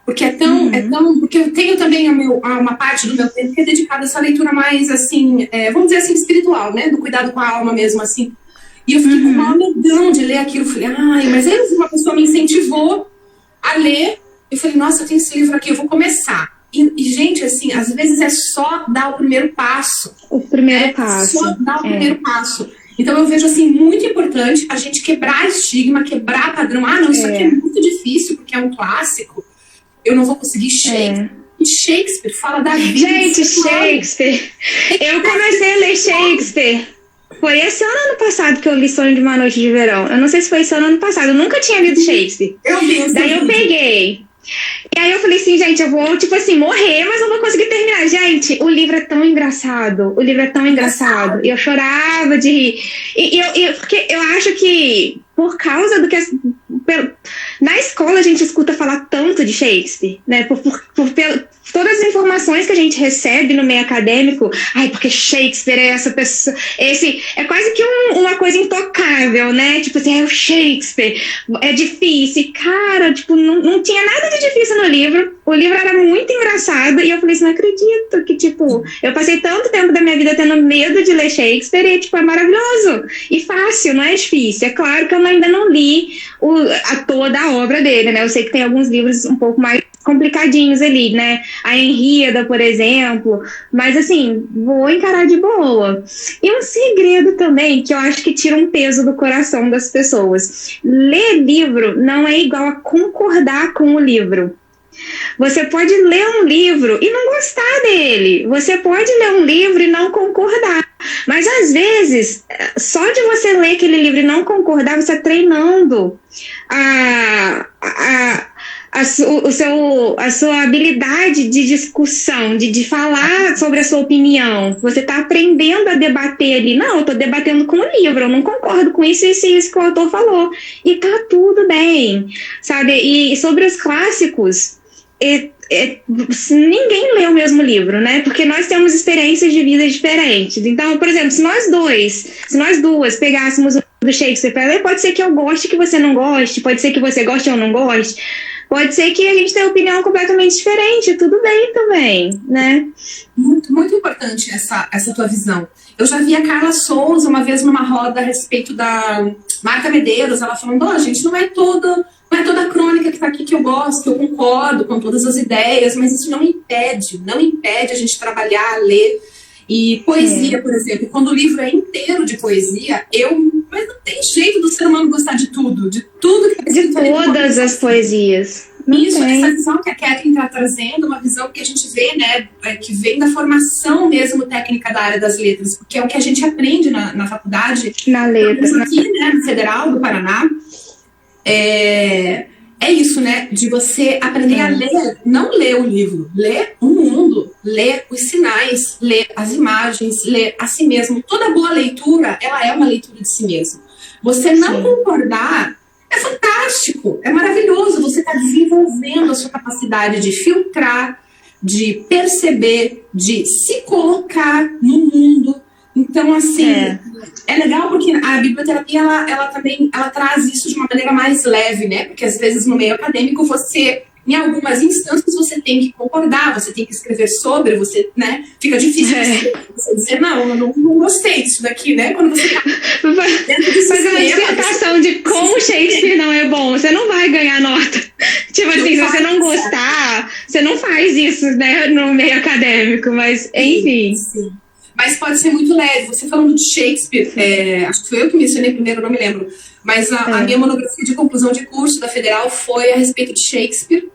Porque porque eu tenho também uma parte do meu tempo que é dedicada a essa leitura mais, assim, vamos dizer assim, espiritual, né? Do cuidado com a alma mesmo, assim. E eu fiquei com uma medão de ler aquilo. Falei, mas aí uma pessoa me incentivou a ler. Eu falei, nossa, eu tenho esse livro aqui, eu vou começar. E, gente, assim, às vezes é só dar o primeiro passo. Só dar o primeiro passo. Então eu vejo, assim, muito importante a gente quebrar estigma, quebrar padrão. Não, isso aqui é muito difícil, porque é um clássico. Eu não vou conseguir Shakespeare. Shakespeare fala da vida. Gente, Shakespeare. Eu comecei a ler Shakespeare. Foi esse ano passado que eu li Sonho de uma Noite de Verão. Eu não sei se foi esse ano passado. Eu nunca tinha lido Shakespeare. Eu vi. Daí eu peguei. E aí eu falei assim, gente, eu vou, tipo assim, morrer, mas não vou conseguir terminar. Gente, o livro é tão engraçado. E eu chorava de rir. Porque eu acho que, por causa do que... Na escola a gente escuta falar tanto de Shakespeare, né? Por todas as informações que a gente recebe no meio acadêmico. Porque Shakespeare é essa pessoa... é quase que uma coisa intocável, né? Tipo assim, o Shakespeare é difícil. E, cara, tipo, não tinha nada de difícil no livro. O livro era muito engraçado. E eu falei assim, não acredito que, tipo... Eu passei tanto tempo da minha vida tendo medo de ler Shakespeare e, tipo, é maravilhoso. E fácil, não é difícil. É claro que eu ainda não li toda a obra dele, né? Eu sei que tem alguns livros um pouco mais complicadinhos ali, né? A Henríada, por exemplo. Mas, assim, vou encarar de boa. E um segredo também, que eu acho que tira um peso do coração das pessoas. Ler livro não é igual a concordar com o livro. Você pode ler um livro e não gostar dele. Você pode ler um livro e não concordar. Mas, às vezes, só de você ler aquele livro e não concordar, você está treinando a sua habilidade de discussão, de falar sobre a sua opinião. Você está aprendendo a debater ali. Não, eu estou debatendo com o livro, eu não concordo com isso que o autor falou. E tá tudo bem, sabe? E sobre os clássicos, ninguém lê o mesmo livro, né? Porque nós temos experiências de vida diferentes. Então, por exemplo, se nós duas pegássemos do Shakespeare para ler, pode ser que eu goste, que você não goste, pode ser que você goste ou não goste, pode ser que a gente tenha opinião completamente diferente, tudo bem também, né? Muito, muito importante essa tua visão. Eu já vi a Carla Souza uma vez numa roda a respeito da Marta Medeiros, ela falando, gente, não é toda a crônica que está aqui que eu gosto, que eu concordo com todas as ideias, mas isso não impede a gente trabalhar, ler. E poesia, por exemplo, quando o livro é inteiro de poesia, mas não tem jeito do ser humano gostar de tudo que é de todas as poesias. Isso, essa visão que a Kathleen está trazendo, uma visão que a gente vê, né, que vem da formação mesmo técnica da área das letras, porque é o que a gente aprende na faculdade. Na letra. Aqui, né, no Federal do Paraná, é isso, né, de você aprender a ler, não ler o livro, ler o mundo, ler os sinais, ler as imagens, ler a si mesmo. Toda boa leitura, ela é uma leitura de si mesmo. Você não concordar é fantástico, é maravilhoso. Você está desenvolvendo a sua capacidade de filtrar, de perceber, de se colocar no mundo. Então, assim, é legal porque a biblioterapia, ela também traz isso de uma maneira mais leve, né? Porque às vezes no meio acadêmico você, em algumas instâncias, você tem que concordar, você tem que escrever sobre, você, né? Fica difícil você dizer, não, eu não gostei disso daqui, né? Quando você tá dentro do fazer uma dissertação de como Shakespeare não é bom, você não vai ganhar nota. Tipo assim, se você não gostar, você não faz isso, né? No meio acadêmico, mas enfim. Sim. Mas pode ser muito leve. Você falando de Shakespeare, acho que foi eu que mencionei primeiro, não me lembro. Mas a minha monografia de conclusão de curso da Federal foi a respeito de Shakespeare.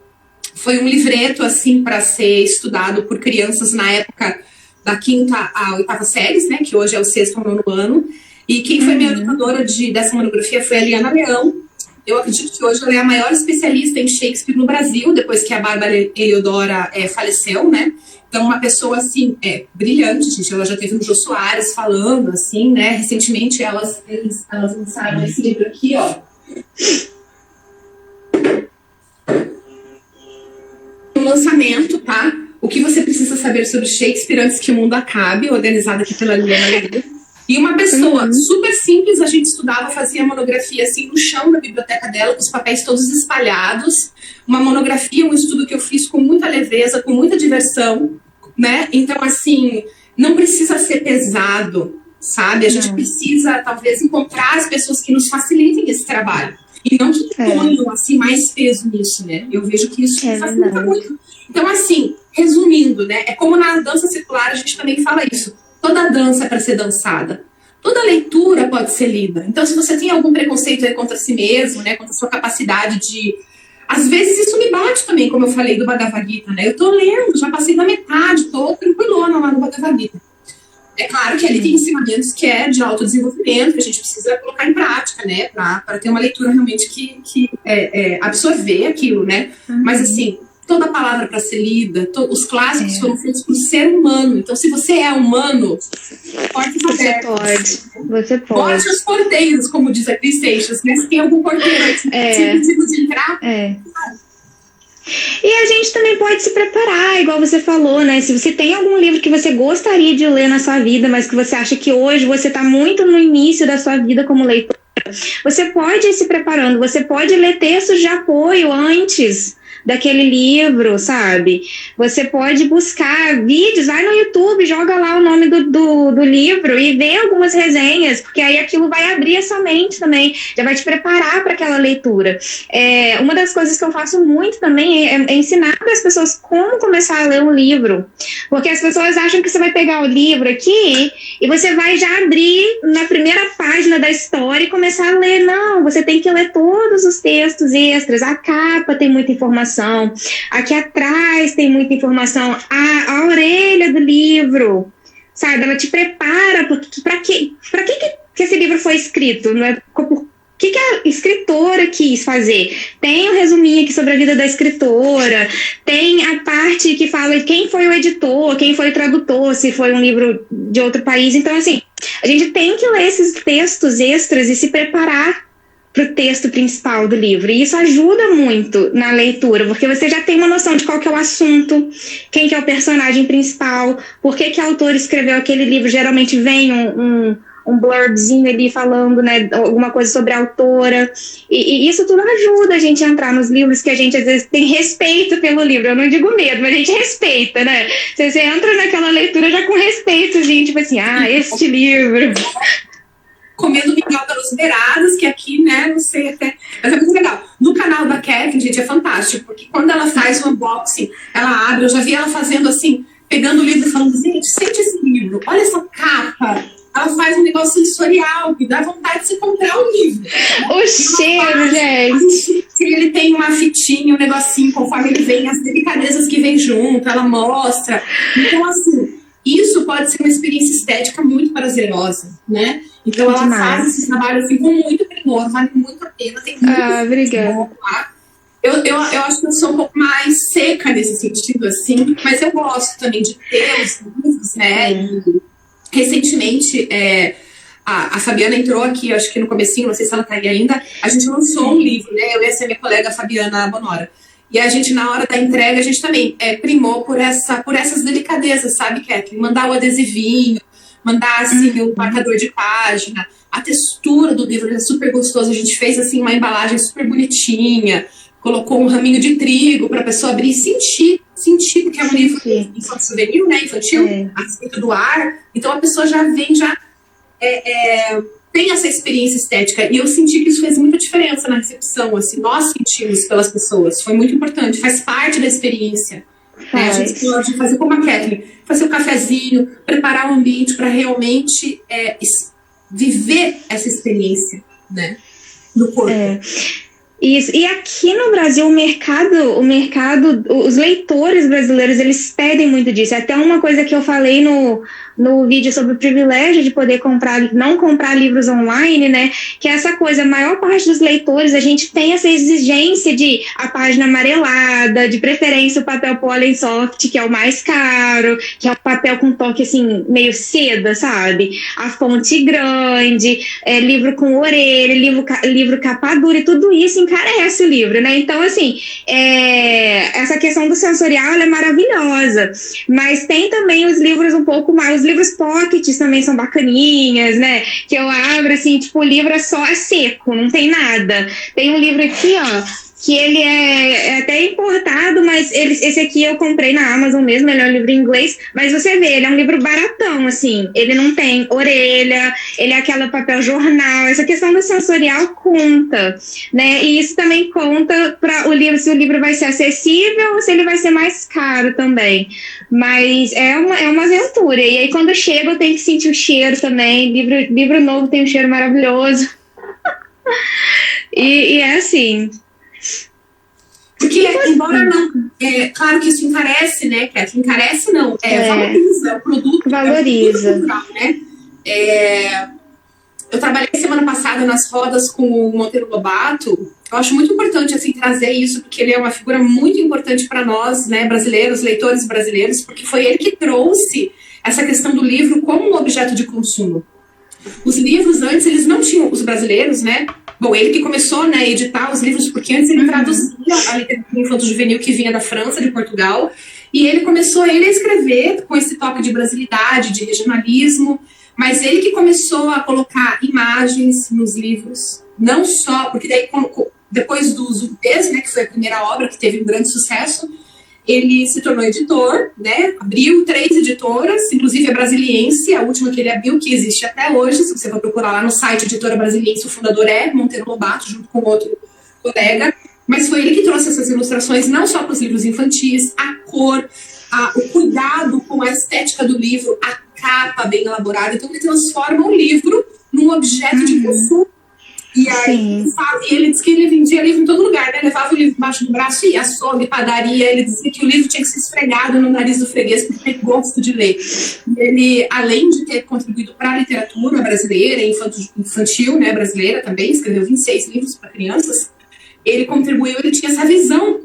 Foi um livreto, assim, para ser estudado por crianças na época da 5ª à 8ª séries, né? Que hoje é o 6º ao 9º ano. E quem foi minha orientadora dessa monografia foi a Liana Leão. Eu acredito que hoje ela é a maior especialista em Shakespeare no Brasil, depois que a Bárbara Eliodora faleceu, né? Então, uma pessoa, assim, brilhante, gente. Ela já teve no Jô Soares falando, assim, né? Recentemente, elas lançaram esse livro aqui, ó. Um lançamento, tá? O que você precisa saber sobre Shakespeare antes que o mundo acabe, organizado aqui pela Liana Leão. E uma pessoa super simples, a gente estudava, fazia monografia assim no chão da biblioteca dela, com os papéis todos espalhados. Uma monografia, um estudo que eu fiz com muita leveza, com muita diversão, né? Então, assim, não precisa ser pesado, sabe? A gente precisa, talvez, encontrar as pessoas que nos facilitem esse trabalho. E não que ponham, assim, mais peso nisso, né? Eu vejo que isso facilita muito. Então, assim, resumindo, né? É como na dança circular, a gente também fala isso. Toda dança é para ser dançada. Toda leitura pode ser lida. Então, se você tem algum preconceito aí contra si mesmo, né, contra a sua capacidade de... Às vezes isso me bate também, como eu falei do Bhagavad Gita, né? Eu tô lendo, já passei da metade, tô tranquilona lá no Bhagavad Gita. É claro que ele tem ensinamentos que é de autodesenvolvimento, que a gente precisa colocar em prática, né? Para ter uma leitura realmente que absorver aquilo, né? Mas, assim... Toda palavra para ser lida, os clássicos foram feitos por ser humano. Então, se você é humano, você pode. Bote os porteiros, como diz a Cris Seixas, né? Se tem algum porteiro aí que precisa de entrar. E a gente também pode se preparar, igual você falou, né? Se você tem algum livro que você gostaria de ler na sua vida, mas que você acha que hoje você está muito no início da sua vida como leitor, você pode ir se preparando, você pode ler textos de apoio antes daquele livro, sabe? Você pode buscar vídeos, vai no YouTube, joga lá o nome do livro e vê algumas resenhas, porque aí aquilo vai abrir a sua mente também, já vai te preparar para aquela leitura. Uma das coisas que eu faço muito também é ensinar para as pessoas como começar a ler um livro, porque as pessoas acham que você vai pegar o livro aqui e você vai já abrir na primeira página da história e começar a ler. Não, você tem que ler todos os textos extras, a capa tem muita informação, aqui atrás tem muita informação, a orelha do livro, sabe, ela te prepara para que esse livro foi escrito, não é? O que a escritora quis fazer? Tem um resuminho aqui sobre a vida da escritora, tem a parte que fala quem foi o editor, quem foi o tradutor, se foi um livro de outro país. Então, assim, a gente tem que ler esses textos extras e se preparar para o texto principal do livro, e isso ajuda muito na leitura, porque você já tem uma noção de qual que é o assunto, quem que é o personagem principal, por que que o autor escreveu aquele livro. Geralmente vem um blurbzinho ali falando, né, alguma coisa sobre a autora, e isso tudo ajuda a gente a entrar nos livros que a gente às vezes tem respeito pelo livro, eu não digo medo, mas a gente respeita, né? Você entra naquela leitura já com respeito, gente, tipo assim, este livro... Comendo mingau pelos beirados, que aqui, né, não sei até... Mas é muito legal. No canal da Kathleen, gente, é fantástico, porque quando ela faz o unboxing, ela abre, eu já vi ela fazendo assim, pegando o livro e falando, gente, sente esse livro, olha essa capa. Ela faz um negócio sensorial, que dá vontade de você comprar o livro. O cheiro, gente! Ele tem uma fitinha, um negocinho, conforme ele vem, as delicadezas que vem junto, ela mostra. Então, assim, isso pode ser uma experiência estética muito prazerosa, né? Então, ela faz esse trabalho assim, com muito primor, vale muito a pena. Tem muito obrigada. Eu acho que eu sou um pouco mais seca nesse sentido, assim, mas eu gosto também de ter os livros, né? E recentemente, a Fabiana entrou aqui, acho que no comecinho, não sei se ela tá aí ainda, a gente lançou um livro, né? Eu e essa minha colega Fabiana Bonora. E a gente, na hora da entrega, a gente também primou por essas delicadezas, sabe, Kathleen? Mandar o adesivinho, mandar, assim, o marcador de página, a textura do livro é super gostosa. A gente fez, assim, uma embalagem super bonitinha, colocou um raminho de trigo para a pessoa abrir e sentir, porque é um livro infantil, né? Infantil, a respeito do ar. Então, a pessoa já vem, tem essa experiência estética. E eu senti que isso fez muita diferença na recepção, assim, nós sentimos pelas pessoas. Foi muito importante, faz parte da experiência. A gente pode fazer como a Kathleen, fazer um cafezinho, preparar o ambiente para realmente viver essa experiência, né, no corpo. Isso. E aqui no Brasil, o mercado, os leitores brasileiros, eles pedem muito disso. É até uma coisa que eu falei no vídeo sobre o privilégio de poder não comprar livros online, né? Que é essa coisa, a maior parte dos leitores, a gente tem essa exigência de a página amarelada, de preferência o papel Pollen Soft, que é o mais caro, que é o papel com toque, assim, meio seda, sabe? A fonte grande, livro com orelha, livro capa dura, e tudo isso encarece o livro, né? Então, assim, essa questão do sensorial, ela é maravilhosa, mas tem também os livros um pouco mais, os livros pockets também são bacaninhas, né? Que eu abro, assim, tipo, o livro é seco, não tem nada. Tem um livro aqui, ó, que ele é até importado, mas esse aqui eu comprei na Amazon mesmo, ele é um livro em inglês, mas você vê, ele é um livro baratão, assim, ele não tem orelha, ele é aquele papel jornal, essa questão do sensorial conta, né, e isso também conta para o livro, se o livro vai ser acessível ou se ele vai ser mais caro também, mas é uma aventura, e aí quando chega eu tenho que sentir o cheiro também, livro novo tem um cheiro maravilhoso, e é assim... Porque, embora não... claro que isso encarece, né, Kathleen? Encarece não, valoriza o produto. Valoriza. É um produto cultural, né? Eu trabalhei semana passada nas rodas com o Monteiro Lobato. Eu acho muito importante, assim, trazer isso, porque ele é uma figura muito importante para nós, né, brasileiros, leitores brasileiros, porque foi ele que trouxe essa questão do livro como um objeto de consumo. Os livros antes, eles não tinham, os brasileiros, né? Bom, ele que começou, né, a editar os livros, porque antes ele traduzia a literatura infanto-juvenil que vinha da França, de Portugal, e ele começou a escrever com esse toque de brasilidade, de regionalismo, mas ele que começou a colocar imagens nos livros, não só, porque daí, depois do Zumbês, né, que foi a primeira obra que teve um grande sucesso, ele se tornou editor, né? Abriu 3 editoras, inclusive a Brasiliense, a última que ele abriu, que existe até hoje. Se você for procurar lá no site Editora Brasiliense, o fundador é Monteiro Lobato, junto com outro colega. Mas foi ele que trouxe essas ilustrações, não só para os livros infantis, a cor, o cuidado com a estética do livro, a capa bem elaborada. Então ele transforma o livro num objeto de consumo. E aí, ele disse que ele vendia livro em todo lugar, né? Levava o livro embaixo do braço e açougue, padaria. Ele dizia que o livro tinha que ser esfregado no nariz do freguês porque tem gosto de ler. E ele, além de ter contribuído para a literatura brasileira, infantil, né, brasileira também, escreveu 26 livros para crianças, ele contribuiu, ele tinha essa visão,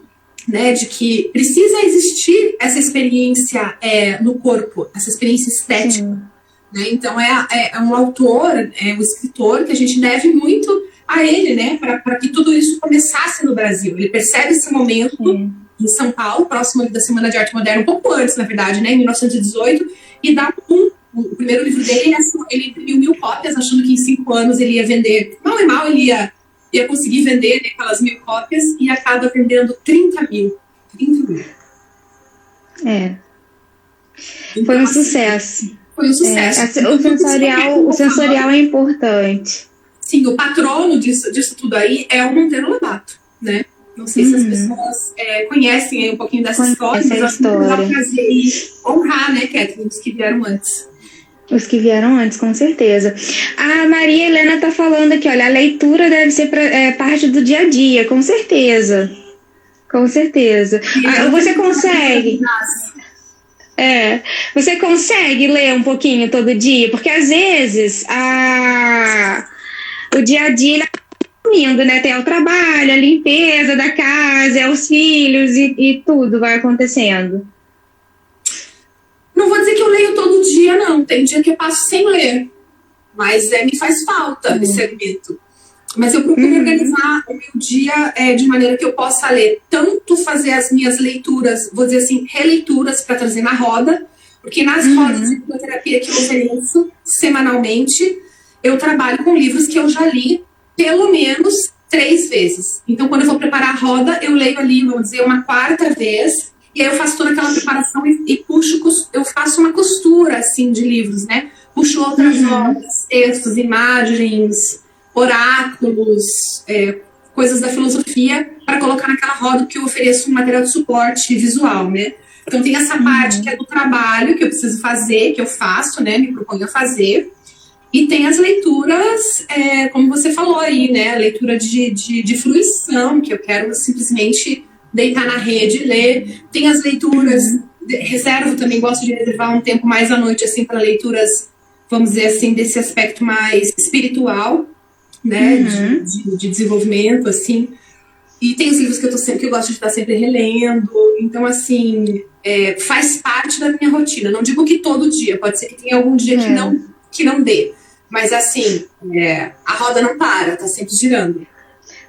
né, de que precisa existir essa experiência no corpo, essa experiência estética. Né? Então é um autor, um escritor que a gente deve muito a ele, né, para que tudo isso começasse no Brasil. Ele percebe esse momento em São Paulo, próximo da Semana de Arte Moderna, um pouco antes, na verdade, né, em 1918, e dá um o primeiro livro dele, ele imprimiu 1000 cópias, achando que em 5 anos ele ia vender. Mal e mal ele ia conseguir vender, né, aquelas 1000 cópias, e acaba vendendo 30 mil. 30 mil. Então, foi um sucesso. Foi um sucesso. O sensorial é importante. Sim, o patrono disso tudo aí é o Monteiro Lobato, né? Não sei se as pessoas conhecem aí um pouquinho dessa história, mas acho que é prazer e honrar, né, Kathleen, os que vieram antes. Os que vieram antes, com certeza. A Maria Helena está falando aqui, olha, a leitura deve ser parte do dia a dia, com certeza. Com certeza. Você consegue? Você consegue ler um pouquinho todo dia? Porque às vezes o dia a dia indo, né? Tem o trabalho, a limpeza da casa, os filhos e tudo vai acontecendo. Não vou dizer que eu leio todo dia, não. Tem dia que eu passo sem ler. Mas me faz falta esse elemento. Mas eu procuro organizar o meu dia de maneira que eu possa ler. Tanto fazer as minhas leituras, vou dizer assim, releituras para trazer na roda. Porque nas rodas de biblioterapia que eu ofereço semanalmente, eu trabalho com livros que eu já li pelo menos 3 vezes. Então, quando eu vou preparar a roda, eu leio ali, vamos dizer, uma 4ª vez. E aí eu faço toda aquela preparação e puxo, eu faço uma costura, assim, de livros, né? Puxo outras obras, textos, imagens, oráculos, coisas da filosofia para colocar naquela roda, que eu ofereço um material de suporte visual, né? Então tem essa parte que é do trabalho, que eu preciso fazer, que eu faço, né? Me proponho a fazer. E tem as leituras, como você falou aí, né? A leitura de fruição, que eu quero simplesmente deitar na rede e ler. Tem as leituras, reservo também, gosto de reservar um tempo mais à noite, assim, para leituras, vamos dizer assim, desse aspecto mais espiritual, né? De desenvolvimento, assim. E tem os livros que eu gosto de estar sempre relendo. Então, assim, faz parte da minha rotina. Não digo que todo dia, pode ser que tenha algum dia que não dê. Mas, assim, a roda não para, tá sempre girando.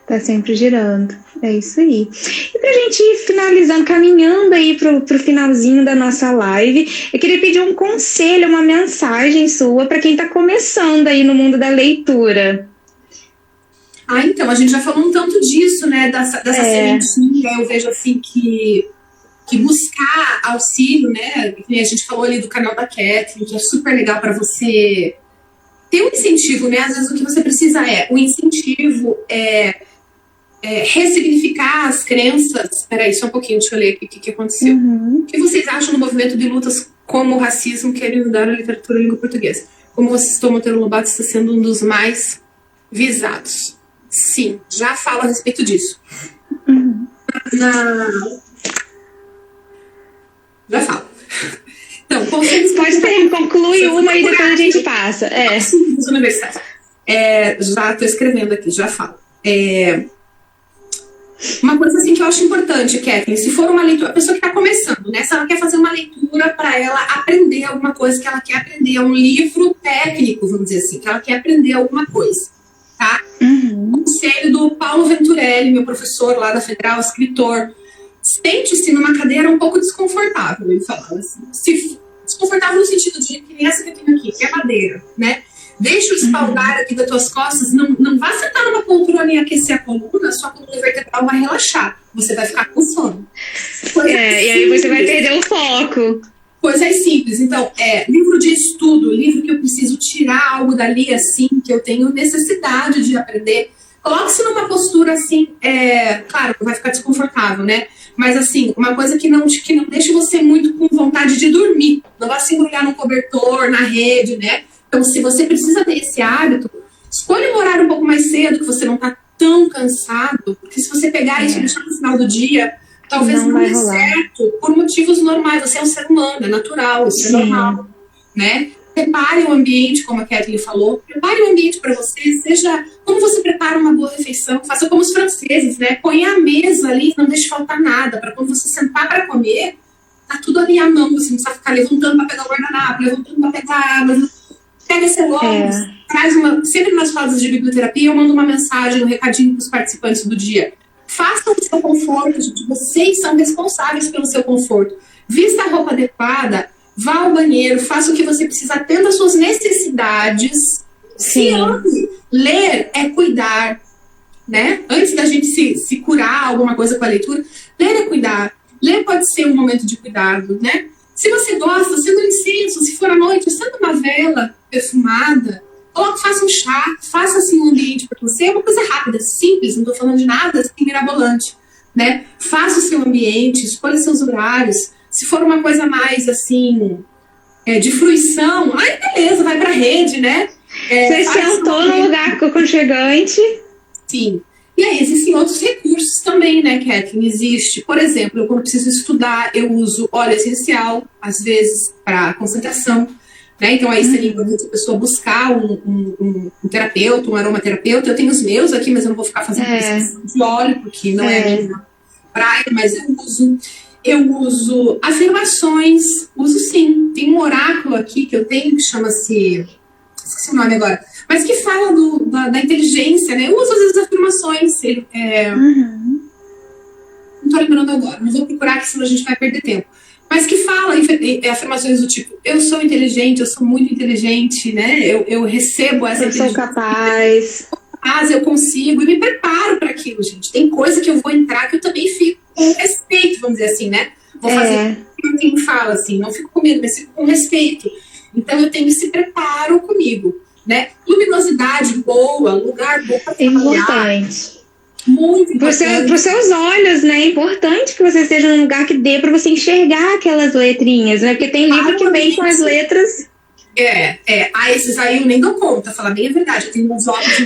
Tá sempre girando, é isso aí. E pra gente ir finalizando, caminhando aí pro finalzinho da nossa live, eu queria pedir um conselho, uma mensagem sua para quem tá começando aí no mundo da leitura. Então, a gente já falou um tanto disso, né, dessa sementinha. Eu vejo, assim, que buscar auxílio, né, a gente falou ali do canal da Kathleen, que é super legal para você ter um incentivo, né, às vezes o que você precisa o incentivo ressignificar as crenças. Peraí, só um pouquinho, deixa eu ler aqui o que aconteceu. O que vocês acham do movimento de lutas como o racismo que mudar a literatura e língua portuguesa? Como vocês estão, Monteiro Lobato está sendo um dos mais visados. Sim, já falo a respeito disso. Já falo. Então, pode concluir uma e depois a gente passa. Já estou escrevendo aqui, já falo. Uma coisa assim que eu acho importante, Kathleen, se for uma leitura, a pessoa que está começando, né? Se ela quer fazer uma leitura para ela aprender alguma coisa que ela quer aprender, um livro técnico, vamos dizer assim, que ela quer aprender alguma coisa, tá? O conselho do Paulo Venturelli, meu professor lá da Federal, escritor, sente-se numa cadeira um pouco desconfortável, ele falava assim, desconfortável no sentido de que nem essa que eu tenho aqui, que é madeira, né? Deixa o espaldar aqui das tuas costas, não vá sentar numa poltrona e aquecer a coluna, sua coluna vertebral vai relaxar, você vai ficar com sono. E aí você vai perder o foco. Coisas simples. Então, livro de estudo, livro que eu preciso tirar algo dali, assim, que eu tenho necessidade de aprender. Coloque-se numa postura, assim, claro, vai ficar desconfortável, né? Mas, assim, uma coisa que não deixe você muito com vontade de dormir. Não vá se embrulhar no cobertor, na rede, né? Então, se você precisa ter esse hábito, escolha um horário um pouco mais cedo, que você não está tão cansado, porque se você pegar isso e deixar no final do dia, talvez não dê certo por motivos normais. Você é um ser humano, é natural, isso é normal, né? Prepare o ambiente, como a Kathleen falou, prepare o ambiente para você, seja como você prepara uma boa refeição, faça como os franceses, né? Põe a mesa ali, não deixe faltar nada, para quando você sentar para comer, tá tudo ali à mão, você não precisa ficar levantando para pegar o guardanapo, levantando para pegar água. Pega esse óculos, traz sempre nas fases de biblioterapia, eu mando uma mensagem, um recadinho para os participantes do dia. Façam o seu conforto, gente. Vocês são responsáveis pelo seu conforto. Vista a roupa adequada, vá ao banheiro, faça o que você precisa, atenda às suas necessidades. Se ame. Ler é cuidar, né? Antes da gente se curar alguma coisa com a leitura, ler é cuidar. Ler pode ser um momento de cuidado, né? Se você gosta, acenda um incenso. Se for à noite, acenda uma vela perfumada. Faça um chá, faça assim um ambiente para você. É uma coisa rápida, simples, não estou falando de nada assim mirabolante, né? Faça o seu ambiente, escolha seus horários. Se for uma coisa mais assim, de fruição, aí beleza, vai para a rede, né? Você sentou num lugar aconchegante. Sim. E aí existem outros recursos também, né, Kathleen? Existe, por exemplo, eu quando preciso estudar, eu uso óleo essencial, às vezes, para concentração, né? Então aí seria importante a pessoa buscar um terapeuta, um aromaterapeuta. Eu tenho os meus aqui, mas eu não vou ficar fazendo prescrição de óleo, porque não é a minha praia, mas eu uso. Eu uso afirmações, uso sim. Tem um oráculo aqui que eu tenho que chama-se... Esqueci o nome agora. Mas que fala da inteligência, né? Eu uso às vezes afirmações. Não tô lembrando agora, não vou procurar aqui, senão a gente vai perder tempo. Mas que fala afirmações do tipo, eu sou inteligente, eu sou muito inteligente, né? Eu recebo essa inteligência. Eu sou capaz. Eu consigo e me preparo para aquilo, gente. Tem coisa que eu vou entrar que eu também fico com respeito, vamos dizer assim, né? Vou fazer o que me fala, assim, não fico com medo, mas fico com respeito. Então eu tenho esse preparo comigo, né? Luminosidade boa, lugar bom para trabalhar. Importante. Muito importante. Para os seus olhos, né? É importante que você esteja num lugar que dê para você enxergar aquelas letrinhas, né? Porque tem livro que vem com as letras. Esses aí eu nem dou conta, falar bem a verdade. Eu tenho uns olhos,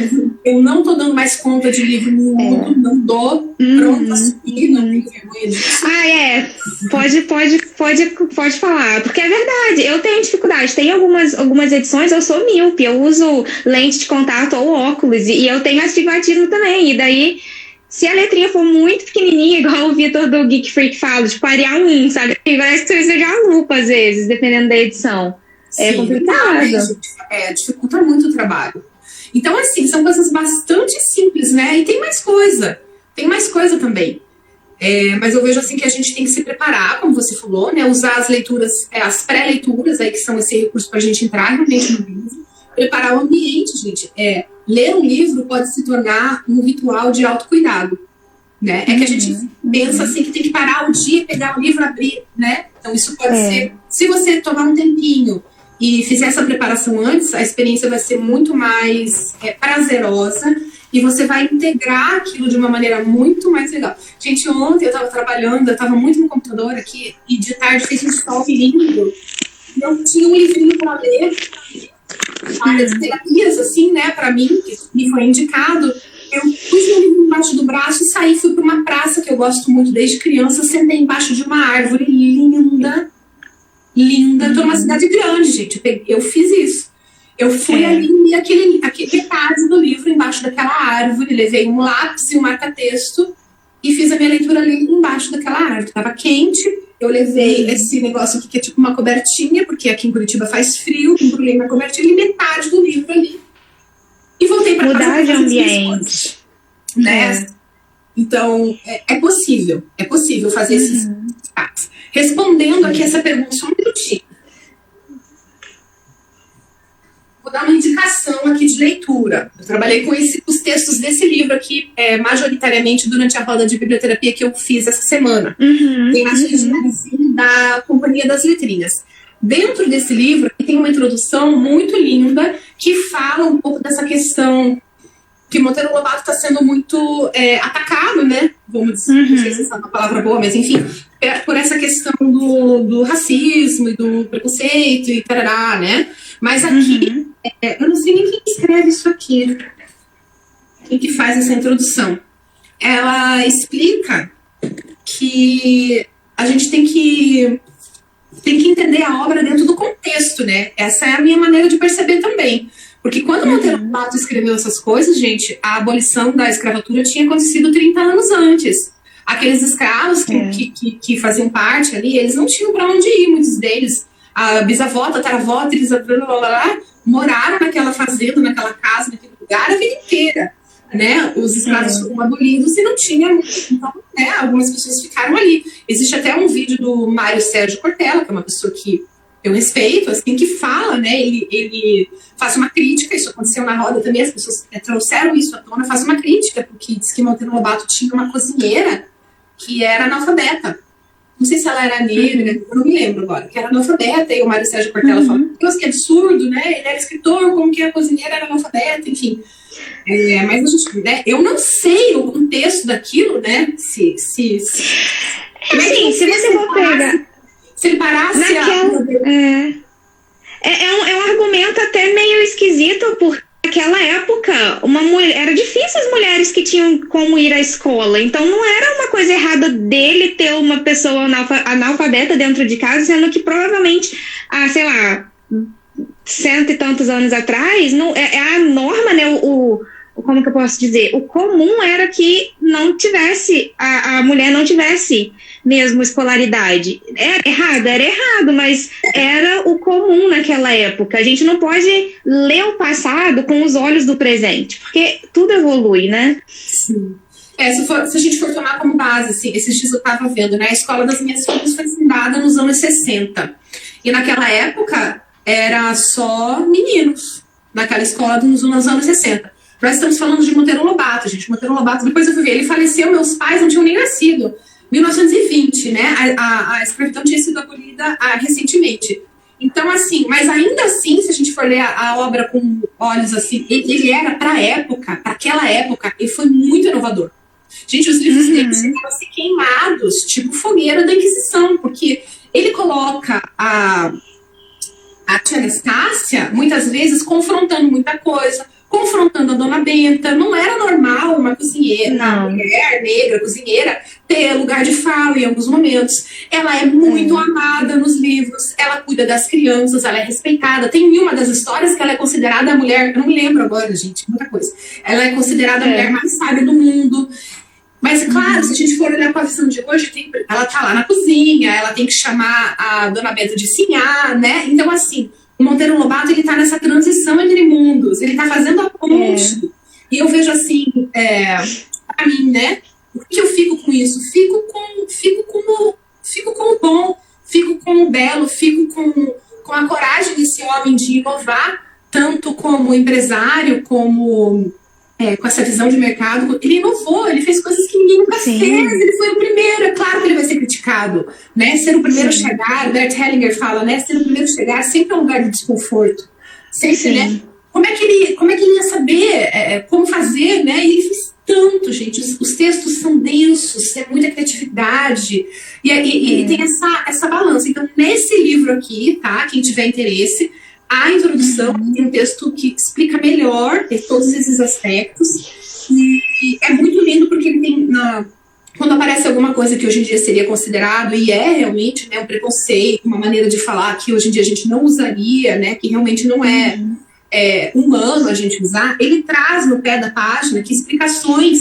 eu não tô dando mais conta de livro nenhum, não dou, pronto, assumir, não tenho vergonha disso. Pode falar, porque é verdade, eu tenho dificuldade. Tem algumas edições, eu sou míope, eu uso lente de contato ou óculos, e eu tenho astigmatismo também, e daí... Se a letrinha for muito pequenininha, igual o Vitor do Geek Freak fala, tipo, Arial 1, sabe? Parece que você precisa de uma lupa, às vezes, dependendo da edição. É complicado. Dificulta muito o trabalho. Então, assim, são coisas bastante simples, né? E tem mais coisa também. Mas eu vejo, assim, que a gente tem que se preparar, como você falou, né? Usar as leituras, as pré-leituras, aí, que são esse recurso para a gente entrar realmente no livro. Preparar o ambiente, gente. Ler um livro pode se tornar um ritual de autocuidado, né? É que a gente pensa, assim, que tem que parar o dia, pegar o livro, abrir, né? Então, isso pode ser... Se você tomar um tempinho e fizer essa preparação antes, a experiência vai ser muito mais prazerosa e você vai integrar aquilo de uma maneira muito mais legal. Gente, ontem eu estava trabalhando, eu estava muito no computador aqui e de tarde fez um sol lindo. Eu tinha um livrinho para ler, várias terapias, assim, né, para mim, que me foi indicado. Eu pus meu livro embaixo do braço e saí, fui para uma praça que eu gosto muito desde criança, sentei embaixo de uma árvore linda. Eu tô numa cidade grande, gente. Eu fiz isso. Eu fui ali e aquele metade do livro embaixo daquela árvore, levei um lápis e um marca-texto e fiz a minha leitura ali embaixo daquela árvore. Tava quente, eu levei esse negócio aqui que é tipo uma cobertinha, porque aqui em Curitiba faz frio, embrulhei minha cobertinha e metade do livro ali. E voltei para casa. Mudar de ambiente. Né? Então, é possível fazer esses passos. Respondendo aqui essa pergunta, só um minutinho. Vou dar uma indicação aqui de leitura. Eu trabalhei com os textos desse livro aqui, majoritariamente durante a roda de biblioterapia que eu fiz essa semana. Tem na da Companhia das Letrinhas. Dentro desse livro, tem uma introdução muito linda que fala um pouco dessa questão que Monteiro Lobato está sendo muito atacado, né? Vamos dizer, não sei se essa é uma palavra boa, mas enfim, por essa questão do racismo e do preconceito e tarará, né? Mas aqui, eu não sei nem quem escreve isso aqui, quem que faz essa introdução. Ela explica que a gente tem que entender a obra dentro do contexto, né? Essa é a minha maneira de perceber também. Porque quando Monteiro Lobato escreveu essas coisas, gente, a abolição da escravatura tinha acontecido 30 anos antes. Aqueles escravos que faziam parte ali, eles não tinham para onde ir, muitos deles. A bisavó, tataravó, moraram naquela fazenda, naquela casa, naquele lugar a vida inteira. Né? Os escravos foram abolidos e não tinha muito. Então, algumas pessoas ficaram ali. Existe até um vídeo do Mário Sérgio Cortella, que é uma pessoa que eu respeito, assim, que fala, né, ele faz uma crítica, isso aconteceu na roda também, as pessoas trouxeram isso à tona, faz uma crítica, porque diz que Monteiro Lobato tinha uma cozinheira que era analfabeta. Não sei se ela era negra, eu não me lembro agora, que era analfabeta, e o Mário Sérgio Cortella falou, Deus, que absurdo, né, ele era escritor, como que a cozinheira era analfabeta, enfim. Mas a gente, né, eu não sei o contexto daquilo, né, se se você for pegar... Se ele parasse... É um argumento até meio esquisito, porque naquela época era difícil as mulheres que tinham como ir à escola, então não era uma coisa errada dele ter uma pessoa analfabeta dentro de casa, sendo que provavelmente, sei lá, 100 e tantos anos atrás, não, a norma, né, como que eu posso dizer? O comum era que não tivesse, a mulher não tivesse mesmo escolaridade. Era errado, mas era o comum naquela época. A gente não pode ler o passado com os olhos do presente, porque tudo evolui, né? Sim. Se a gente for tomar como base, assim, esses dias eu estava vendo, né? A escola das minhas filhas foi fundada nos anos 60. E naquela época era só meninos, naquela escola nos anos 60. Nós estamos falando de Monteiro Lobato, gente. Monteiro Lobato, depois eu fui ver, ele faleceu, meus pais não tinham nem nascido. 1920, né? A escravidão tinha sido abolida recentemente. Então, assim, mas ainda assim, se a gente for ler a obra com olhos assim, ele era para aquela época, ele foi muito inovador. Gente, os livros dele chegaram a ser queimados, tipo fogueira da Inquisição, porque ele coloca a tia Anastácia, muitas vezes, confrontando muita coisa, confrontando a Dona Benta. Não era normal uma cozinheira, uma mulher negra, cozinheira, ter lugar de fala em alguns momentos. Ela é muito amada nos livros, ela cuida das crianças, ela é respeitada. Tem uma das histórias que ela é considerada a mulher, eu não me lembro agora, gente, muita coisa. Ela é considerada a mulher mais sábia do mundo. Mas, claro, se a gente for olhar com a visão de hoje, ela tá lá na cozinha, ela tem que chamar a Dona Benta de sinhá, né? Então, assim, o Monteiro Lobato, ele tá nessa transição entre mundos, ele tá fazendo a ponte. E eu vejo assim, pra mim, né? O que eu fico com isso? Fico com o bom, fico com o belo, fico com a coragem desse homem de inovar, tanto como empresário, como com essa visão de mercado. Ele inovou, ele fez coisas que ninguém nunca fez, ele foi o primeiro. É claro que ele vai ser criticado, né? Ser o primeiro a chegar, Bert Hellinger fala, né? Ser o primeiro a chegar sempre é um lugar de desconforto. Sempre, né? Como é que ele ia saber como fazer, né? E ele fez tanto, gente. Os textos são densos, é muita criatividade. E tem essa balança. Então, nesse livro aqui, tá? Quem tiver interesse, a introdução tem um texto que explica melhor todos esses aspectos. E é muito lindo porque ele tem... Quando aparece alguma coisa que hoje em dia seria considerado, e realmente, né, um preconceito, uma maneira de falar que hoje em dia a gente não usaria, né, que realmente não é humano a gente usar, ele traz no pé da página aqui explicações,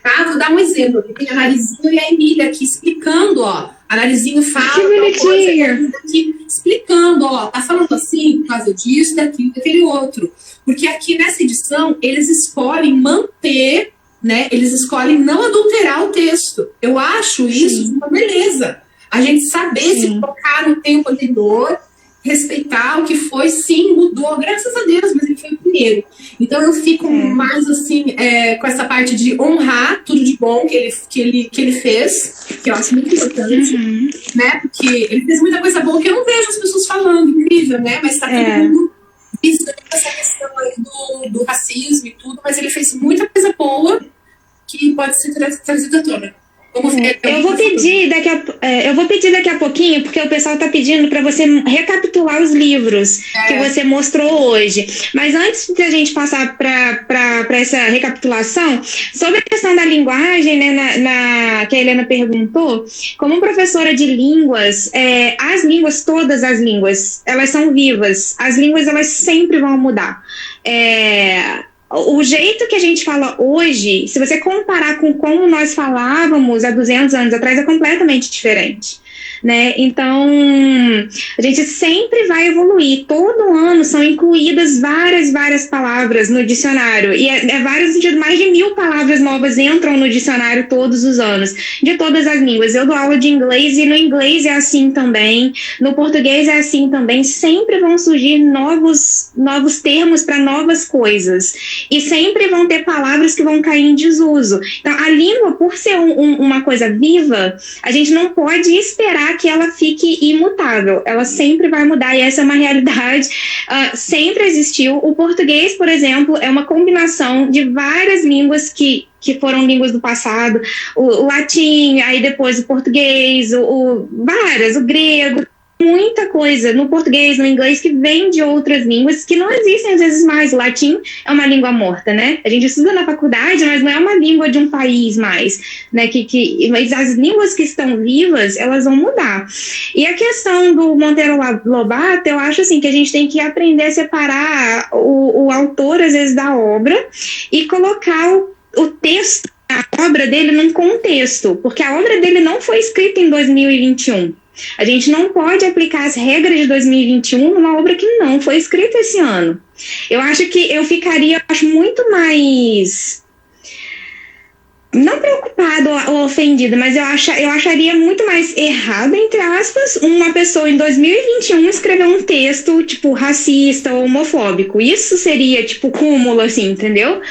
tá? Vou dar um exemplo, aqui tem a Narizinho e a Emília aqui explicando, ó, a Narizinho fala, aqui, explicando, ó, tá falando assim por causa disso, daquilo, daquele outro, porque aqui nessa edição eles escolhem manter, né, eles escolhem não adulterar o texto. Eu acho isso uma beleza, a gente saber se colocar no tempo anterior, respeitar o que foi, sim, mudou, graças a Deus, mas ele foi o primeiro. Então eu fico mais assim, com essa parte de honrar tudo de bom que ele fez, que eu acho muito importante, né, porque ele fez muita coisa boa que eu não vejo as pessoas falando, incrível, né, mas tá todo mundo visando essa questão aí do racismo e tudo, mas ele fez muita coisa boa que pode ser trazida à tona. Eu vou pedir daqui a pouquinho, porque o pessoal está pedindo para você recapitular os livros que você mostrou hoje. Mas antes de a gente passar para essa recapitulação, sobre a questão da linguagem, né, que a Helena perguntou, como professora de línguas, todas as línguas, elas são vivas. As línguas, elas sempre vão mudar. O jeito que a gente fala hoje, se você comparar com como nós falávamos há 200 anos atrás, é completamente diferente. né? Então, a gente sempre vai evoluir. Todo ano são incluídas várias palavras no dicionário. E vários, mais de 1000 palavras novas entram no dicionário todos os anos, de todas as línguas. Eu dou aula de inglês e no inglês é assim também, no português é assim também. Sempre vão surgir novos termos para novas coisas. E sempre vão ter palavras que vão cair em desuso. Então, a língua, por ser uma coisa viva, a gente não pode esperar que ela fique imutável. Ela sempre vai mudar, e essa é uma realidade. Sempre existiu. O português, por exemplo, é uma combinação de várias línguas que foram línguas do passado. O latim, aí depois o português, o grego, muita coisa no português, no inglês, que vem de outras línguas que não existem às vezes mais. O latim é uma língua morta, né? A gente estuda na faculdade, mas não é uma língua de um país mais, né? Mas as línguas que estão vivas, elas vão mudar. E a questão do Monteiro Lobato, eu acho assim, que a gente tem que aprender a separar o autor, às vezes, da obra e colocar o texto, a obra dele num contexto, porque a obra dele não foi escrita em 2021. A gente não pode aplicar as regras de 2021 numa obra que não foi escrita esse ano. Eu acho que eu ficaria muito mais, não preocupada ou ofendida, mas eu acharia muito mais errado, entre aspas, uma pessoa em 2021 escrever um texto, tipo, racista ou homofóbico. Isso seria, tipo, cúmulo, assim, entendeu?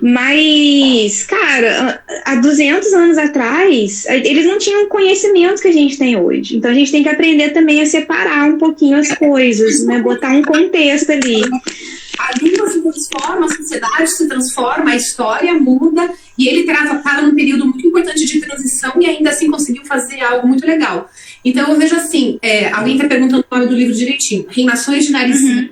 Mas, cara, há 200 anos atrás, eles não tinham o conhecimento que a gente tem hoje. Então, a gente tem que aprender também a separar um pouquinho as coisas, né? Botar um contexto ali. A língua se transforma, a sociedade se transforma, a história muda, e ele estava num período muito importante de transição e ainda assim conseguiu fazer algo muito legal. Então eu vejo assim, alguém está perguntando o nome do livro direitinho, Rimações de Narizinho,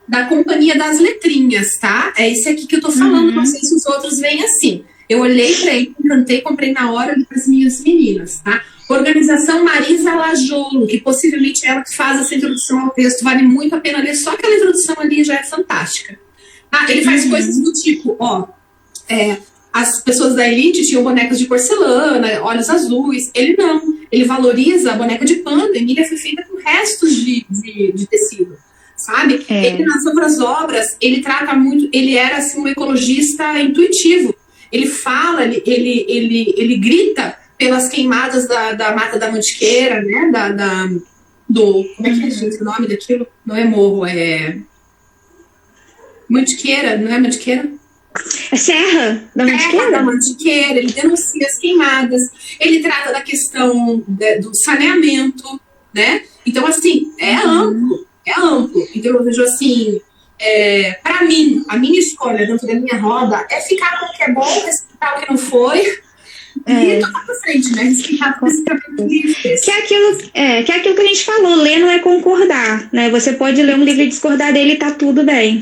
da Companhia das Letrinhas, tá? É esse aqui que eu tô falando, não sei se os outros vêm assim. Eu olhei para ele, encantei, comprei na hora para as minhas meninas, tá? Organização Marisa Lajolo, que possivelmente é ela que faz essa introdução ao texto, vale muito a pena ler, só aquela introdução ali já é fantástica. Ele faz coisas do tipo, as pessoas da elite tinham bonecas de porcelana, olhos azuis, ele não, ele valoriza a boneca de pano, a Emília foi feita com restos de tecido, sabe? Ele nas outras obras, ele trata muito, ele era assim, um ecologista intuitivo, ele fala, ele grita pelas queimadas da Mata da Mantiqueira, né? Como é que é, gente, o nome daquilo? Não é morro, é Mantiqueira, não é Mantiqueira? É Serra da Mantiqueira? Serra da Mantiqueira, ele denuncia as queimadas, ele trata da questão do saneamento, né? Então, assim, é amplo. Então, eu vejo assim, para mim, a minha escolha dentro da minha roda é ficar com o que é bom, respeitar o que não foi, e tocar pra frente, né? Respeitar tudo esse trabalho que é aquilo que a gente falou, ler não é concordar, né? Você pode ler um livro e discordar dele e tá tudo bem.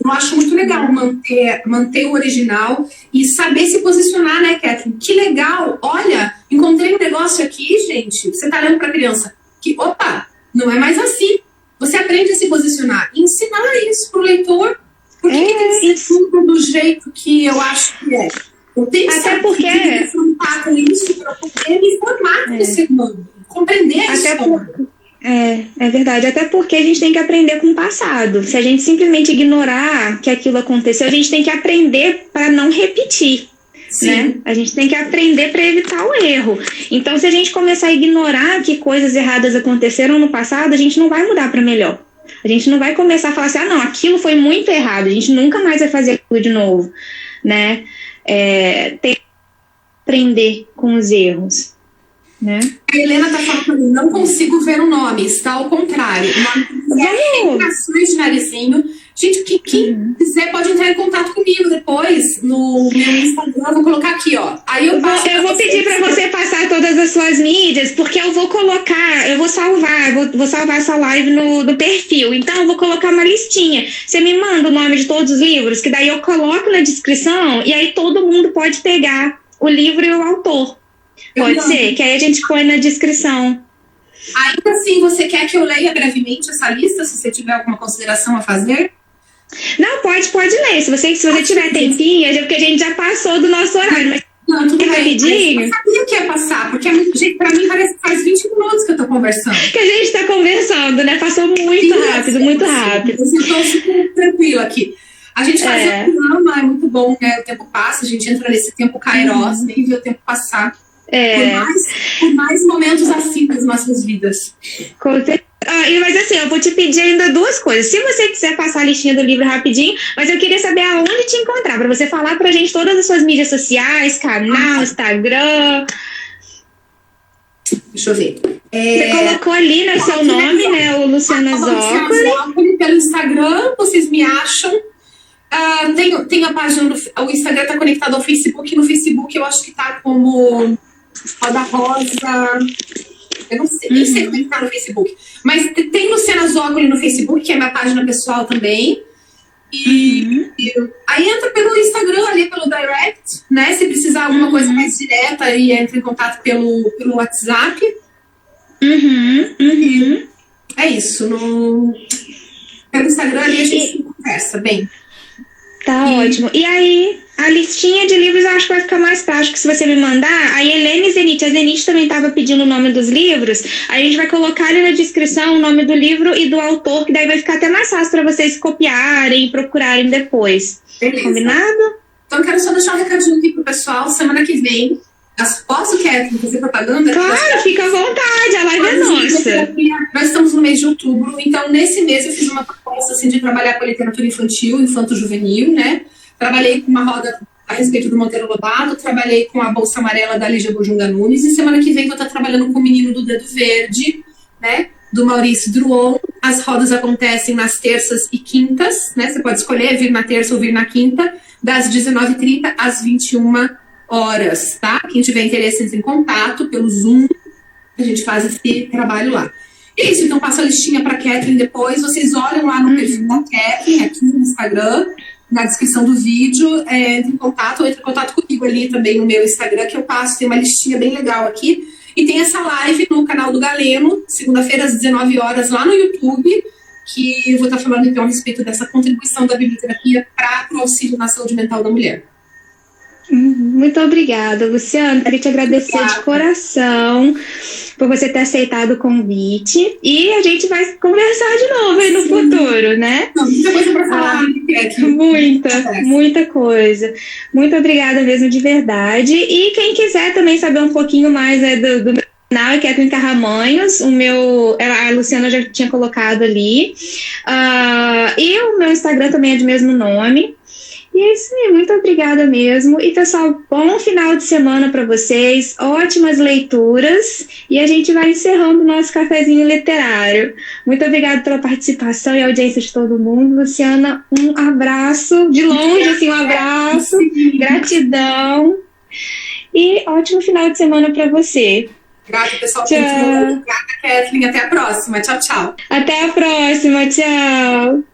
Eu acho muito legal manter o original e saber se posicionar, né, Kathleen? Que legal! Olha, encontrei um negócio aqui, gente. Você tá lendo pra criança que, opa, não é mais assim. Você aprende a se posicionar e ensinar isso pro leitor. Por que tem que ser tudo do jeito que eu acho que é? Eu tenho que até porque confrontar com isso para poder me informar com o ser humano, compreender a história. É verdade, até porque a gente tem que aprender com o passado. Se a gente simplesmente ignorar que aquilo aconteceu, a gente tem que aprender para não repetir. Né? A gente tem que aprender para evitar o erro. Então, se a gente começar a ignorar que coisas erradas aconteceram no passado, a gente não vai mudar para melhor. A gente não vai começar a falar assim, não, aquilo foi muito errado, a gente nunca mais vai fazer aquilo de novo, né? Tem que aprender com os erros, né? A Helena está falando para mim, não consigo ver o nome, está ao contrário. O nome é Rimações de Narizinho. Gente, quem quiser pode entrar em contato comigo depois no meu Instagram, eu vou colocar aqui, ó. Aí eu vou pedir para você passar todas as suas mídias, porque eu vou colocar, eu vou salvar essa live no perfil. Então eu vou colocar uma listinha. Você me manda o nome de todos os livros, que daí eu coloco na descrição e aí todo mundo pode pegar o livro e o autor. Pode ser, que aí a gente põe na descrição. Ainda assim, você quer que eu leia brevemente essa lista, se você tiver alguma consideração a fazer? Não, pode ler. Se você tiver tempinho, porque a gente já passou do nosso horário. Mas Não, tudo bem. Rapidinho? Eu sabia que ia passar, porque gente, pra mim parece que faz 20 minutos que eu tô conversando. Que a gente tá conversando, né? Passou muito rápido, muito rápido. Eu tô super tranquila aqui. A gente faz o que ama, é muito bom, né? O tempo passa, a gente entra nesse tempo kairos, nem vê o tempo passar. Por mais momentos assim das nossas vidas. Com certeza. Mas assim, eu vou te pedir ainda 2 coisas. Se você quiser passar a listinha do livro rapidinho, mas eu queria saber aonde te encontrar, para você falar pra gente todas as suas mídias sociais, canal, Instagram. Deixa eu ver. Você colocou ali, né, seu nome, né, o Luciana Zócoli. Pelo Instagram, vocês me acham. Tem a página, o Instagram tá conectado ao Facebook. No Facebook eu acho que tá como Roda Rosa. Eu não sei, nem sei como é que tá no Facebook. Mas tem Luciana Zócoli no Facebook, que é minha página pessoal também. E aí entra pelo Instagram ali, pelo direct, né? Se precisar alguma coisa mais direta, aí entra em contato pelo WhatsApp. É isso. Pelo Instagram ali a gente conversa bem. Tá ótimo. E aí, a listinha de livros eu acho que vai ficar mais prático se você me mandar. A Helene Zenit, a Zenit também estava pedindo o nome dos livros. Aí a gente vai colocar ali na descrição o nome do livro e do autor, que daí vai ficar até mais fácil para vocês copiarem e procurarem depois. Beleza. Combinado? Então eu quero só deixar um recadinho aqui pro pessoal. Semana que vem, posso, Kathleen, fazer propaganda? Claro, fica à vontade, a live é nossa. Nós estamos no mês de outubro, então nesse mês eu fiz uma proposta assim, de trabalhar com a literatura infantil, infanto-juvenil, né? Trabalhei com uma roda a respeito do Monteiro Lobato, trabalhei com a Bolsa Amarela da Lígia Bojunga Nunes, e semana que vem eu vou estar trabalhando com o Menino do Dedo Verde, né? Do Maurício Druon. As rodas acontecem nas terças e quintas, né? Você pode escolher vir na terça ou vir na quinta, das 19h30 às 21h, tá? Quem tiver interesse, entre em contato pelo Zoom, a gente faz esse trabalho lá. É isso, então passa a listinha para a Kathleen depois, vocês olham lá no perfil da Kathleen, aqui no Instagram, na descrição do vídeo, entre em contato comigo ali também no meu Instagram, que eu passo, tem uma listinha bem legal aqui, e tem essa live no canal do Galeno, segunda-feira às 19h lá no YouTube, que eu vou estar falando então a respeito dessa contribuição da biblioterapia para o auxílio na saúde mental da mulher. Muito obrigada, Luciana. Queria te agradecer de coração por você ter aceitado o convite. E a gente vai conversar de novo aí no futuro, né? Muita coisa para falar. Muita coisa. Muito obrigada mesmo, de verdade. E quem quiser também saber um pouquinho mais do meu canal, é Kathleen Carramanhos. A Luciana já tinha colocado ali. E o meu Instagram também é de mesmo nome. E é isso aí, muito obrigada mesmo. E, pessoal, bom final de semana para vocês, ótimas leituras, e a gente vai encerrando o nosso cafezinho literário. Muito obrigada pela participação e audiência de todo mundo. Luciana, um abraço, de longe, assim, um abraço, gratidão, e ótimo final de semana para você. Obrigada, pessoal. Tchau. Obrigada, Kathleen. Até a próxima. Tchau, tchau. Até a próxima. Tchau.